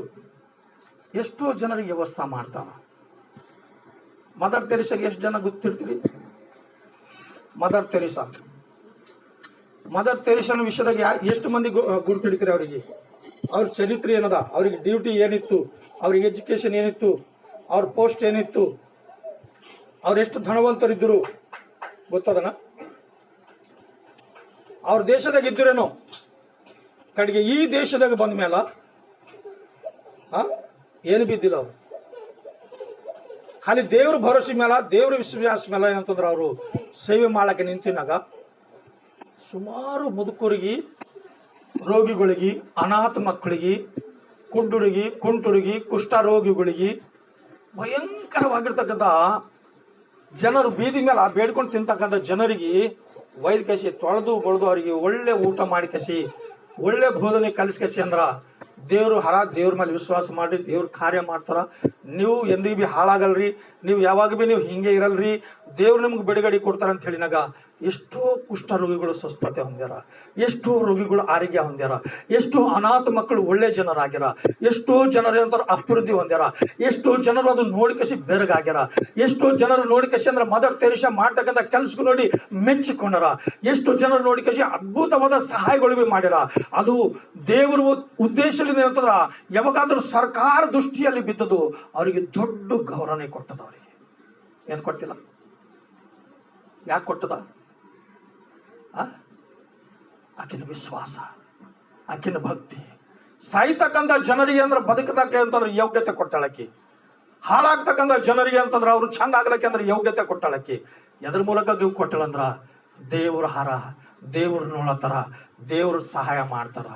ಎಷ್ಟೋ ಜನರಿಗೆ ವ್ಯವಸ್ಥೆ ಮಾಡ್ತಾರ. ಮದರ್ ತೆರೇಸಾಗೆ ಎಷ್ಟು ಜನ ಗೊತ್ತಿರ್ತೀರಿ? ಮದರ್ ತೆರೇಸನ ವಿಷಯದಾಗ ಎಷ್ಟು ಮಂದಿ ಗುರುತಿಡ್ತೀರಿ? ಅವರಿಗೆ ಅವ್ರ ಚರಿತ್ರೆ ಏನದ, ಅವ್ರಿಗೆ ಡ್ಯೂಟಿ ಏನಿತ್ತು, ಅವ್ರಿಗೆ ಎಜುಕೇಶನ್ ಏನಿತ್ತು, ಅವ್ರ ಪೋಸ್ಟ್ ಏನಿತ್ತು, ಅವ್ರೆಷ್ಟು ಧನವಂತರಿದ್ದರು ಗೊತ್ತದನ? ಅವ್ರ ದೇಶದಾಗ ಇದ್ದರೇನೋ ಕಡೆಗೆ ಈ ದೇಶದಾಗ ಬಂದ ಮೇಲೆ ಏನು ಬಿದ್ದಿಲ್ಲ. ಅವರು ಖಾಲಿ ದೇವ್ರ ಭರೋಸೆ ಮೇಲೆ, ದೇವ್ರ ವಿಶ್ವಾಸ ಮೇಲೆ ಏನಂತಂದ್ರೆ ಅವರು ಸೇವೆ ಮಾಡಕ್ಕೆ ನಿಂತಿನಾಗ ಸುಮಾರು ಮುದುಕರಿಗೆ, ರೋಗಿಗಳಿಗೆ, ಅನಾಥ ಮಕ್ಕಳಿಗೆ, ಕುಂಟುರಿಗೆ, ಕುಷ್ಠರೋಗಿಗಳಿಗೆ, ಭಯಂಕರವಾಗಿರ್ತಕ್ಕಂಥ ಜನರು ಬೀದಿ ಮೇಲೆ ಬೇಡ್ಕೊಂಡು ತಿಂತಕ್ಕಂಥ ಜನರಿಗೆ ವೈದ್ಯ ಕಸಿ ತೊಳೆದು ಬಳ್ದು ಅವರಿಗೆ ಒಳ್ಳೆ ಊಟ ಮಾಡಿ ಕಸಿ, ಒಳ್ಳೆ ಬೋಧನೆ ಕಲಿಸ್ಕಸಿ ಅಂದ್ರ ದೇವ್ರ ಮೇಲೆ ವಿಶ್ವಾಸ ಮಾಡಿ ದೇವ್ರ ಕಾರ್ಯ ಮಾಡ್ತಾರ. ನೀವು ಎಂದಿಗೂ ಬಿ ಹಾಳಾಗಲ್ರಿ, ನೀವು ಯಾವಾಗ ಬಿ ನೀವು ಹಿಂಗೆ ಇರಲ್ರಿ, ದೇವ್ರು ನಿಮ್ಗೆ ಬಿಡುಗಡೆ ಕೊಡ್ತಾರ ಅಂತ ಹೇಳಿನಾಗ ಎಷ್ಟೋ ಕುಷ್ಠ ರೋಗಿಗಳು ಸ್ವಸ್ಥತೆ ಹೊಂದ್ಯಾರ, ಎಷ್ಟೋ ರೋಗಿಗಳು ಆರೋಗ್ಯ ಹೊಂದ್ಯಾರ, ಎಷ್ಟೋ ಅನಾಥ ಮಕ್ಕಳು ಒಳ್ಳೆ ಜನರಾಗ್ಯಾರ, ಎಷ್ಟೋ ಜನರು ಏನಂತಾರ ಅಭಿವೃದ್ಧಿ ಹೊಂದ್ಯಾರ, ಎಷ್ಟೋ ಜನರು ಅದು ನೋಡಿಕಸಿ ಬೆರಗಾಗ್ಯಾರ, ಎಷ್ಟೋ ಜನರು ನೋಡಿಕಸಿ ಅಂದ್ರೆ ಮದರ್ ತೆರೇಸಾ ಮಾಡ್ತಕ್ಕಂಥ ಕೆಲ್ಸಗಳು ನೋಡಿ ಮೆಚ್ಚಿಕೊಂಡಾರ, ಎಷ್ಟೋ ಜನರು ನೋಡಿಕಸಿ ಅದ್ಭುತವಾದ ಸಹಾಯಗಳು ಬಿ ಮಾಡ್ಯಾರ. ಅದು ದೇವರು ಉದ್ದೇಶದಿಂದ ಏನಂತಂದ್ರ ಯಾವಾಗಾದ್ರೂ ಸರ್ಕಾರ ದೃಷ್ಟಿಯಲ್ಲಿ ಬಿದ್ದದು ಅವರಿಗೆ ದೊಡ್ಡ ಗೌರವನೇ ಕೊಟ್ಟದ. ಅವರಿಗೆ ಏನ್ ಕೊಟ್ಟಿಲ್ಲ? ಯಾಕೆ ಕೊಟ್ಟದ? ಆಕಿನ ವಿಶ್ವಾಸ, ಆಕಿನ ಭಕ್ತಿ. ಸಾಯ್ತಕ್ಕಂಥ ಜನರಿಗೆ ಅಂದ್ರೆ ಬದುಕದಕ್ಕೆ ಅಂತಂದ್ರೆ ಯೋಗ್ಯತೆ ಕೊಟ್ಟಾಳಕ್ಕಿ. ಹಾಳಾಗ್ತಕ್ಕಂಥ ಜನರಿಗೆ ಅಂತಂದ್ರೆ ಅವ್ರು ಚಂದ ಆಗ್ಲಕ್ಕೆ ಅಂದ್ರೆ ಯೋಗ್ಯತೆ ಕೊಟ್ಟಾಳಕ್ಕಿ. ಎದ್ರ ಮೂಲಕ ನೀವು ಕೊಟ್ಟಳಂದ್ರ ದೇವ್ರ ಹಾರ, ದೇವ್ರ ನೋಡತಾರ, ದೇವ್ರ ಸಹಾಯ ಮಾಡ್ತಾರ.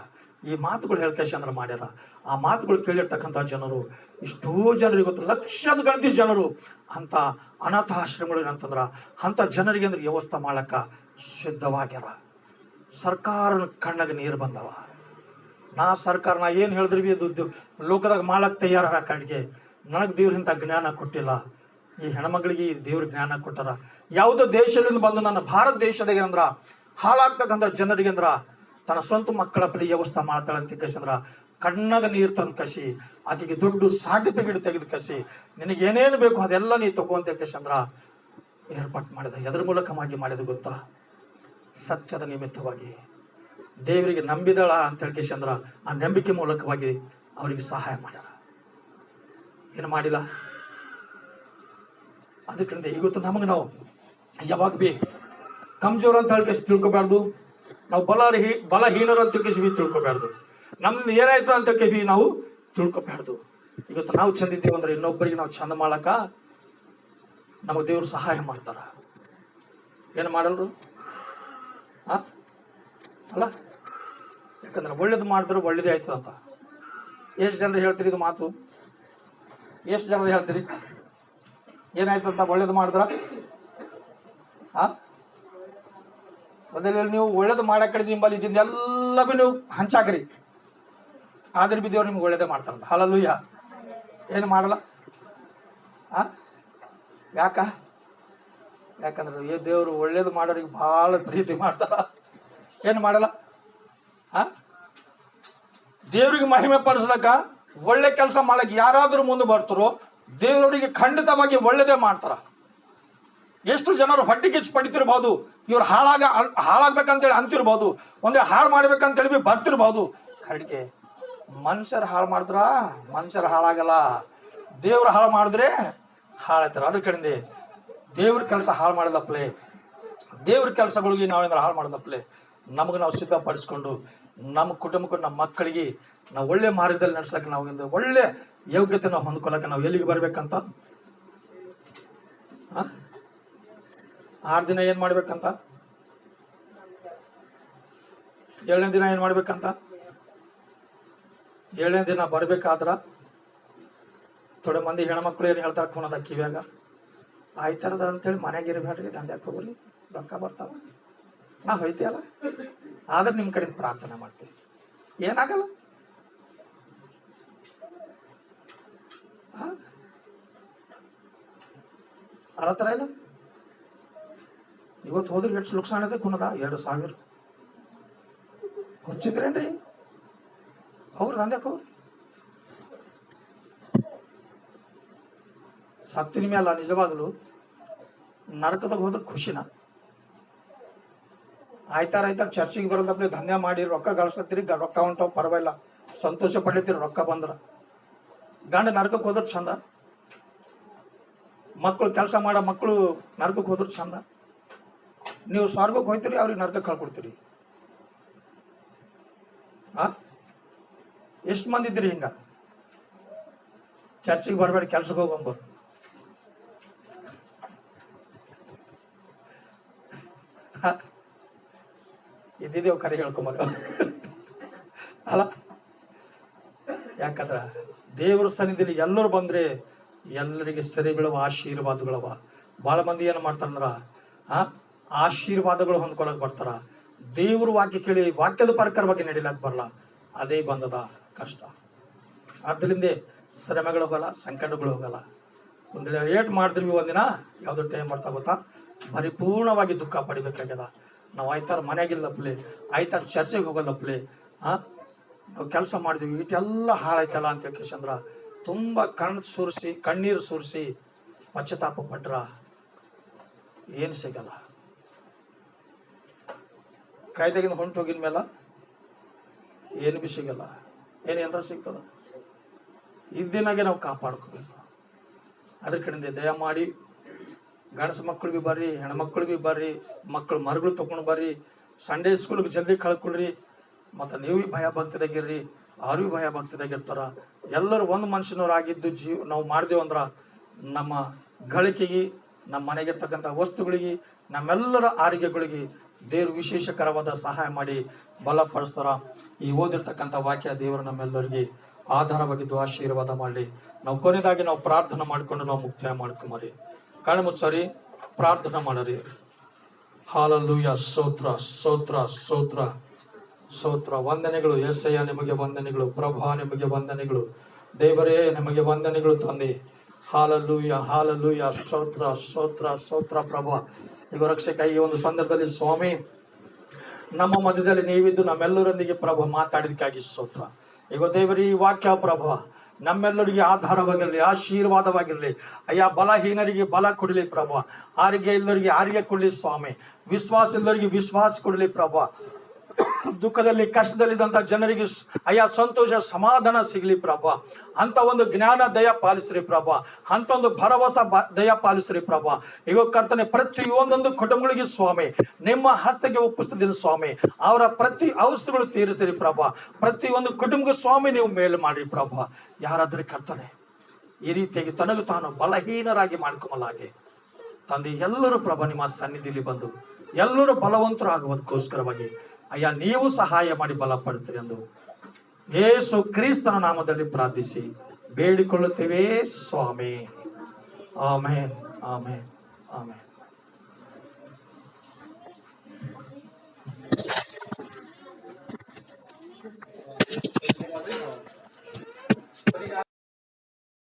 ಈ ಮಾತುಗಳು ಹೇಳ್ಕೇಶ ಅಂದ್ರೆ ಮಾಡ್ಯಾರ. ಆ ಮಾತುಗಳು ಕೇಳಿರ್ತಕ್ಕಂಥ ಜನರು ಎಷ್ಟೋ ಜನರಿಗೆ ಗೊತ್ತು, ಲಕ್ಷದ ಗಣತಿ ಜನರು ಅಂತ ಅನಾಥಾಶ್ರಮಗಳು ಏನಂತಂದ್ರ ಅಂತ ಜನರಿಗೆ ಅಂದ್ರೆ ವ್ಯವಸ್ಥೆ ಮಾಡಕ್ಕ ಸಿದ್ಧವಾಗ್ಯಾರ. ಸರ್ಕಾರ ಕಣ್ಣಾಗ ನೀರು ಬಂದವ. ಸರ್ಕಾರ ನಾ ಏನ್ ಹೇಳಿದ್ರಿ ಅದು ಲೋಕದಾಗ ಮಾಡಕ್ ತಯಾರ ಕಡೆಗೆ. ನನಗ್ ದೇವ್ರಿಂತ ಜ್ಞಾನ ಕೊಟ್ಟಿಲ್ಲ. ಈ ಹೆಣ್ಮಗಳಿಗೆ ದೇವ್ರ ಜ್ಞಾನ ಕೊಟ್ಟಾರ. ಯಾವುದೋ ದೇಶದಿಂದ ಬಂದು ನನ್ನ ಭಾರತ ದೇಶದಾಗ ಅಂದ್ರ ಹಾಳಾಗ್ತಕ್ಕಂಥ ಜನರಿಗೆ ಅಂದ್ರ ತನ್ನ ಸ್ವಂತ ಮಕ್ಕಳ ಬಳಿ ವ್ಯವಸ್ಥೆ ಮಾಡ್ತಾಳೆ ಅಂತ ಕಸಿಂದ್ರ ಕಣ್ಣಾಗ ನೀರು ತಂದು ಕಸಿ, ಆಕೆಗೆ ದೊಡ್ಡ ಸರ್ಟಿಫಿಕೇಟ್ ತೆಗೆದು ಕಸಿ, ನಿನಗೆ ಏನೇನು ಬೇಕು ಅದೆಲ್ಲ ನೀ ತಗೋಂತ ಕಸಿಂದ್ರ ಏರ್ಪಾಟ್ ಮಾಡಿದ. ಎದ್ರ ಮೂಲಕವಾಗಿ ಮಾಡಿದ ಗೊತ್ತಾ? ಸತ್ಯದ ನಿಮಿತ್ತವಾಗಿ, ದೇವರಿಗೆ ನಂಬಿದಳ ಅಂತ ಹೇಳಿ ಅಂದ್ರ ಆ ನಂಬಿಕೆ ಮೂಲಕವಾಗಿ ಅವರಿಗೆ ಸಹಾಯ ಮಾಡ್ಯಾರ. ಏನು ಮಾಡಿಲ್ಲ? ಅದಕ್ಕಿಂತ ಇವತ್ತು ನಮಗೆ ನಾವು ಯಾವಾಗ ಬಿ ಕಮ್ಜೋರ್ ಅಂತ ಹೇಳಿ ತಿಳ್ಕೊಬಾರ್ದು, ನಾವು ಬಲಹೀನರು ಅಂತ ತಿಳ್ಕೊಬಾರ್ದು, ನಮ್ದು ಏನಾಯ್ತು ಅಂತ ನಾವು ತಿಳ್ಕೊಬಾರ್ದು. ಇವತ್ತು ನಾವು ಚಂದ ಇದ್ದೀವಿ ಅಂದ್ರೆ ಇನ್ನೊಬ್ಬರಿಗೆ ನಾವು ಚಂದ ಮಾಡಕ ನಮಗೆ ದೇವ್ರು ಸಹಾಯ ಮಾಡ್ತಾರ. ಏನು ಮಾಡಲ್ರು? ಅಲ್ಲ, ಯಾಕಂದ್ರೆ ಒಳ್ಳೇದು ಮಾಡಿದ್ರೆ ಒಳ್ಳೇದೇ ಆಯ್ತದ ಅಂತ. ಎಷ್ಟು ಜನರು ಹೇಳ್ತೀರಿ ಇದು ಮಾತು? ಎಷ್ಟು ಜನರು ಹೇಳ್ತೀರಿ ಏನಾಯ್ತಂತ ಒಳ್ಳೇದು ಮಾಡಿದ್ರ? ಮೊದಲೇ ನೀವು ಒಳ್ಳೇದು ಮಾಡಕ್ ಕಡೆ ನಿಂಬಲ್ಲಿ ಇದ್ದಿಂದ ಎಲ್ಲ ಬಿ ನೀವು ಹಂಚಾಕ್ರಿ, ಆದ್ರೆ ಬಿ ದೇವ್ರು ನಿಮ್ಗೆ ಒಳ್ಳೇದೇ ಮಾಡ್ತಾರಂತ. ಹಲ್ಲಲ್ಲೆಲೂಯಾ. ಏನು ಮಾಡಲ್ಲ? ಯಾಕಂದ್ರೆ ದೇವ್ರು ಒಳ್ಳೇದು ಮಾಡೋರಿಗೆ ಬಹಳ ಪ್ರೀತಿ ಮಾಡ್ತಾರ. ಏನು ಮಾಡಲ್ಲ? ದೇವ್ರಿಗೆ ಮಹಿಮೆ ಪಡಿಸ್ಲಕ್ಕ, ಒಳ್ಳೆ ಕೆಲಸ ಮಾಡಕ್ ಯಾರಾದ್ರೂ ಮುಂದೆ ಬರ್ತಾರೋ ದೇವರವರಿಗೆ ಖಂಡಿತವಾಗಿ ಒಳ್ಳೇದೇ ಮಾಡ್ತಾರ. ಎಷ್ಟು ಜನರು ಹೊಟ್ಟೆ ಕಿಚ್ಚು ಪಡಿತಿರ್ಬೋದು, ಇವ್ರು ಹಾಳಾಗ್ಬೇಕಂತೇಳಿ ಅಂತಿರ್ಬೋದು, ಒಂದೇ ಹಾಳು ಮಾಡ್ಬೇಕಂತೇಳಿ ಬರ್ತಿರ್ಬೋದು. ಕಡೆಗೆ ಮನುಷ್ಯರು ಹಾಳು ಮಾಡಿದ್ರ ಮನುಷ್ಯರು ಹಾಳಾಗಲ್ಲ, ದೇವ್ರ ಹಾಳು ಮಾಡಿದ್ರೆ ಹಾಳಾಯ್ತಾರ. ಅದ್ರ ಕಡೆಯಿಂದ ದೇವ್ರ ಕೆಲಸ ಹಾಳು ಮಾಡಿದಪ್ಲೆ, ದೇವ್ರ ಕೆಲಸಗಳಿಗೆ ನಾವೇನಾದ್ರು ಹಾಳು ಮಾಡಿದಪ್ಲೆ ನಮಗೆ ನಾವು ಸಿದ್ಧಪಡಿಸ್ಕೊಂಡು ನಮ್ಮ ಕುಟುಂಬಕ್ಕೂ ನಮ್ಮ ಮಕ್ಕಳಿಗೆ ನಾವು ಒಳ್ಳೆ ಮಾರ್ಗದಲ್ಲಿ ನಡೆಸ್ಲಕ್ಕೆ ನಾವು ಒಳ್ಳೆ ಯೋಗ್ಯತೆ ನಾವು ಹೊಂದ್ಕೊಳಕ್ಕೆ ನಾವು ಎಲ್ಲಿಗೆ ಬರ್ಬೇಕಂತ 6 ದಿನ ಏನ್ ಮಾಡ್ಬೇಕಂತ, 7ನೇ ದಿನ ಏನ್ ಮಾಡ್ಬೇಕಂತ, 7ನೇ ದಿನ ಬರ್ಬೇಕಾದ್ರ ಥೋಡೆ ಮಂದಿ ಹೆಣ್ಮಕ್ಳು ಏನ್ ಹೇಳ್ತಾರ ಕೊನದ ಕಿವ್ಯಾಗ, ಆಯ್ತಾರದ ಅಂತೇಳಿ ಮನೆಗೆ ಇರಬೇಡ್ರಿ, ದಂಧ್ಯಾಕ್ ಹೋಗ್ರಿ, ರೊಕ್ಕ ಬರ್ತಾವ, ನಾ ಹೋಯ್ತಿಯಲ್ಲ, ಆದ್ರೆ ನಿಮ್ ಕಡೆ ಪ್ರಾರ್ಥನೆ ಮಾಡ್ತೀವಿ, ಏನಾಗಲ್ಲ. ಅರತರ ಇಲ್ಲ. ಇವತ್ತು ಹೋದ್ರೆ ಎಷ್ಟು ಲುಕ್ಸಾನ್ ಇದೆ ಕುನದ 2,000 ಹುಚ್ಚಿದ್ರೇನ್ರಿ ಅವ್ರ ದಂಧ್ಯಾಕ್ ಹೋಗ್ರಿ. ಸತ್ತಿನ ಮೇಲೆ ನಿಜವಾಗ್ಲು ನರಕದಾಗ ಹೋದ್ರೆ ಖುಷಿನ? ಆಯ್ತಾರ ಚರ್ಚಿಗೆ ಬರೋದಪ್ಲೆ ದಂಧ್ಯ ಮಾಡಿ ರೊಕ್ಕ ಗಳಿಸ್ತೀರಿ, ರೊಕ್ಕ ಹೊಂಟವ್ ಪರವಾಗಿಲ್ಲ, ಸಂತೋಷ ಪಡಿತೀರಿ. ರೊಕ್ಕ ಬಂದ್ರ ಗಂಡ ನರಕಕ್ಕೆ ಹೋದ್ರ ಚಂದ, ಮಕ್ಕಳು ಕೆಲಸ ಮಾಡೋ ಮಕ್ಕಳು ನರಕಕ್ಕೆ ಹೋದ್ರ ಚಂದ. ನೀವು ಸ್ವರ್ಗಕ್ಕೆ ಹೋಯ್ತೀರಿ, ಅವ್ರಿಗೆ ನರಕಕ್ಕೆ ಕಳ್ಕೊಡ್ತೀರಿ. ಎಷ್ಟು ಮಂದಿ ಇದ್ರಿ ಹಿಂಗ? ಚರ್ಚಿಗೆ ಬರ್ಬೇಡಿ, ಕೆಲ್ಸಕ್ಕೆ ಹೋಗೋಂಬರು. ಇದ್ದಿದ್ದೇವು ಕರೆ ಹೇಳ್ಕೊಂಬ ಅಲ್ಲ. ಯಾಕಂದ್ರ ದೇವರ ಸನ್ನಿಧಿಯಲ್ಲಿ ಎಲ್ಲರೂ ಬಂದ್ರೆ ಎಲ್ಲರಿಗೆ ಸರಿ ಬೀಳುವ ಆಶೀರ್ವಾದಗಳವ. ಬಹಳ ಮಂದಿ ಏನ್ ಮಾಡ್ತಾರಂದ್ರ ಆಶೀರ್ವಾದಗಳು ಹೊಂದ್ಕೊಳಕ್ ಬರ್ತಾರ, ದೇವ್ರ ವಾಕ್ಯ ಕೇಳಿ ವಾಕ್ಯದ ಪ್ರಕಾರವಾಗಿ ನಡಿಲಕ್ ಬರಲ್ಲ. ಅದೇ ಬಂದದ ಕಷ್ಟ. ಆದ್ದರಿಂದ ಶ್ರಮೆಗಳು ಹೋಗಲ್ಲ, ಸಂಕಟಗಳು ಹೋಗಲ್ಲ. ಒಂದ್ ಏಟ್ ಮಾಡಿದ್ವಿ ಒಂದಿನ ಯಾವ್ದು ಟೈಮ್ ಬರ್ತಾ ಗೊತ್ತಾ, ಪರಿಪೂರ್ಣವಾಗಿ ದುಃಖ ಪಡಿಬೇಕಾಗ್ಯದ. ನಾವು ಆಯ್ತಾರ ಮನೆಯಾಗಿಲ್ಲಪ್ಲೆ, ಆಯ್ತಾರ ಚರ್ಚೆಗೆ ಹೋಗಲ್ಲಪ್ಲೆ, ನಾವು ಕೆಲಸ ಮಾಡಿದ್ವಿ, ಇಟ್ಟೆಲ್ಲ ಹಾಳಾಯ್ತಲ್ಲ ಅಂತ ಹೇಳ್ಕಂದ್ರ ತುಂಬಾ ಕಣ್ಣೀರು ಸುರಿಸಿ ಪಶ್ಚಾತ್ತಾಪ ಪಟ್ರ ಏನ್ ಸಿಗಲ್ಲ. ಕಾಯ್ದಾಗಿಂದ ಹೊಂಟೋಗಿನ ಮೇಲ ಏನು ಬಿ ಸಿಗಲ್ಲ, ಏನೇನಾರ ಸಿಗ್ತದ. ಇದ್ದಿನಾಗೆ ನಾವು ಕಾಪಾಡ್ಕೋಬೇಕು. ಅದ್ರ ಕಡೆಯಿಂದ ದಯಮಾಡಿ ಗಂಡಸ ಮಕ್ಕಳು ಬಿ ಬರ್ರಿ, ಹೆಣ್ಮಕ್ಳು ಬಿ ಬರ್ರಿ, ಮಕ್ಕಳು ಮರಗಳು ತಗೊಂಡು ಬರ್ರಿ, ಸಂಡೇ ಸ್ಕೂಲ್ಗೆ ಜಲ್ದಿ ಕಳ್ಕೊಳ್ರಿ. ಮತ್ತು ನೀವು ಭಯ ಭಕ್ತಿದಾಗಿರ್ರಿ, ಅವ್ರಿಗೂ ಭಯ ಭಕ್ತಿದಾಗಿರ್ತಾರ. ಎಲ್ಲರೂ ಒಂದು ಮನುಷ್ಯನವರಾಗಿದ್ದು ನಾವು ಮಾಡ್ದೇವು ಅಂದ್ರ ನಮ್ಮ ಗಳಿಕೆಗೆ, ನಮ್ಮ ಮನೆಗಿರ್ತಕ್ಕಂಥ ವಸ್ತುಗಳಿಗೆ, ನಮ್ಮೆಲ್ಲರ ಆರೋಗ್ಯಗಳಿಗೆ ದೇವರು ವಿಶೇಷಕರವಾದ ಸಹಾಯ ಮಾಡಿ ಬಲಪಡಿಸ್ತಾರ. ಈ ಓದಿರ್ತಕ್ಕಂಥ ವಾಕ್ಯ ದೇವರು ನಮ್ಮೆಲ್ಲರಿಗೆ ಆಧಾರವಾಗಿದ್ದು ಆಶೀರ್ವಾದ ಮಾಡಲಿ. ನಾವು ಕೊನೆಯದಾಗಿ ನಾವು ಪ್ರಾರ್ಥನೆ ಮಾಡಿಕೊಂಡು ನಾವು ಮುಕ್ತಾಯ ಮಾಡ್ಕೊಂಬರಿ. ಕಣ್ಣು ಮುಚ್ಚರಿ, ಪ್ರಾರ್ಥನೆ ಮಾಡರಿ. ಹಾಲೆಲೂಯಾ. ಸ್ತೋತ್ರ ಸ್ತೋತ್ರ ಸ್ತೋತ್ರ ಸ್ತೋತ್ರ. ವಂದನೆಗಳು యేసయ్య, ನಿಮಗೆ ವಂದನೆಗಳು. ಪ್ರಭಾ, ನಿಮಗೆ ವಂದನೆಗಳು. ದೇವರೇ, ನಿಮಗೆ ವಂದನೆಗಳು ತಂದೆ. Hallelujah hallelujah. ಸ್ತೋತ್ರ ಸ್ತೋತ್ರ ಸ್ತೋತ್ರ ಪ್ರಭಾ. ಈಗ ರಕ್ಷಕ, ಈ ಒಂದು ಸಂದರ್ಭದಲ್ಲಿ ಸ್ವಾಮಿ ನಮ್ಮ ಮಧ್ಯದಲ್ಲಿ ನೀವಿದ್ದು ನಮ್ಮೆಲ್ಲರೊಂದಿಗೆ ಪ್ರಭು ಮಾತಾಡಿದಕ್ಕಾಗಿ ಸ್ತೋತ್ರ. ಈಗ ದೇವರೇ, ಈ ವಾಕ್ಯ ಪ್ರಭು ನಮ್ಮೆಲ್ಲರಿಗೆ ಆಧಾರವಾಗಿರಲಿ, ಆಶೀರ್ವಾದವಾಗಿರಲಿ. ಅಯ್ಯ, ಬಲಹೀನರಿಗೆ ಬಲ ಕೊಡಲಿ ಪ್ರಭು, ಆರೋಗ್ಯ ಇಲ್ಲರಿಗೆ ಆರೋಗ್ಯ ಕೊಡಲಿ ಸ್ವಾಮಿ, ವಿಶ್ವಾಸ ಇಲ್ಲರಿಗೆ ವಿಶ್ವಾಸ ಕೊಡಲಿ ಪ್ರಭು. ದುಃಖದಲ್ಲಿ ಕಷ್ಟದಲ್ಲಿದ್ದಂತ ಜನರಿಗೆ ಅಯ್ಯ ಸಂತೋಷ ಸಮಾಧಾನ ಸಿಗಲಿ ಪ್ರಭಾ. ಅಂತ ಒಂದು ಜ್ಞಾನ ದಯ ಪಾಲಿಸ್ರಿ ಪ್ರಭಾ, ಅಂತ ಒಂದು ಭರವಸೆ ದಯ ಪಾಲಿಸ್ರಿ ಪ್ರಭಾ. ಈಗ ಕರ್ತನೆ, ಪ್ರತಿಯೊಂದೊಂದು ಕುಟುಂಬಗಳಿಗೆ ಸ್ವಾಮಿ ನಿಮ್ಮ ಹಸ್ತಕ್ಕೆ ಒಪ್ಪಿಸ್ತಿದ್ದೀನಿ ಸ್ವಾಮಿ. ಅವರ ಪ್ರತಿ ಅವಸ್ಥೆಗಳು ತೀರಿಸಿರಿ ಪ್ರಭಾ. ಪ್ರತಿಯೊಂದು ಕುಟುಂಬ ಸ್ವಾಮಿ ನೀವು ಮೇಲು ಮಾಡ್ರಿ ಪ್ರಭಾ. ಯಾರಾದ್ರೂ ಕರ್ತನೆ ಈ ರೀತಿಯಾಗಿ ತನಗೂ ತಾನು ಬಲಹೀನರಾಗಿ ಮಾಡ್ಕೊಂಬಲಾಗೆ ತಂದೆ, ಎಲ್ಲರೂ ಪ್ರಭಾ ನಿಮ್ಮ ಸನ್ನಿಧಿಯಲ್ಲಿ ಬಂದು ಎಲ್ಲರೂ ಬಲವಂತರು ಆಗುವುದಕ್ಕೋಸ್ಕರವಾಗಿ ಅಯ್ಯ ನೀವು ಸಹಾಯ ಮಾಡಿ ಬಲಪಡಿಸಿರಿ ಎಂದು ಯೇಸು ಕ್ರಿಸ್ತನ ನಾಮದಲ್ಲಿ ಪ್ರಾರ್ಥಿಸಿ ಬೇಡಿಕೊಳ್ಳುತ್ತೇವೆ ಸ್ವಾಮಿ. Amen amen amen.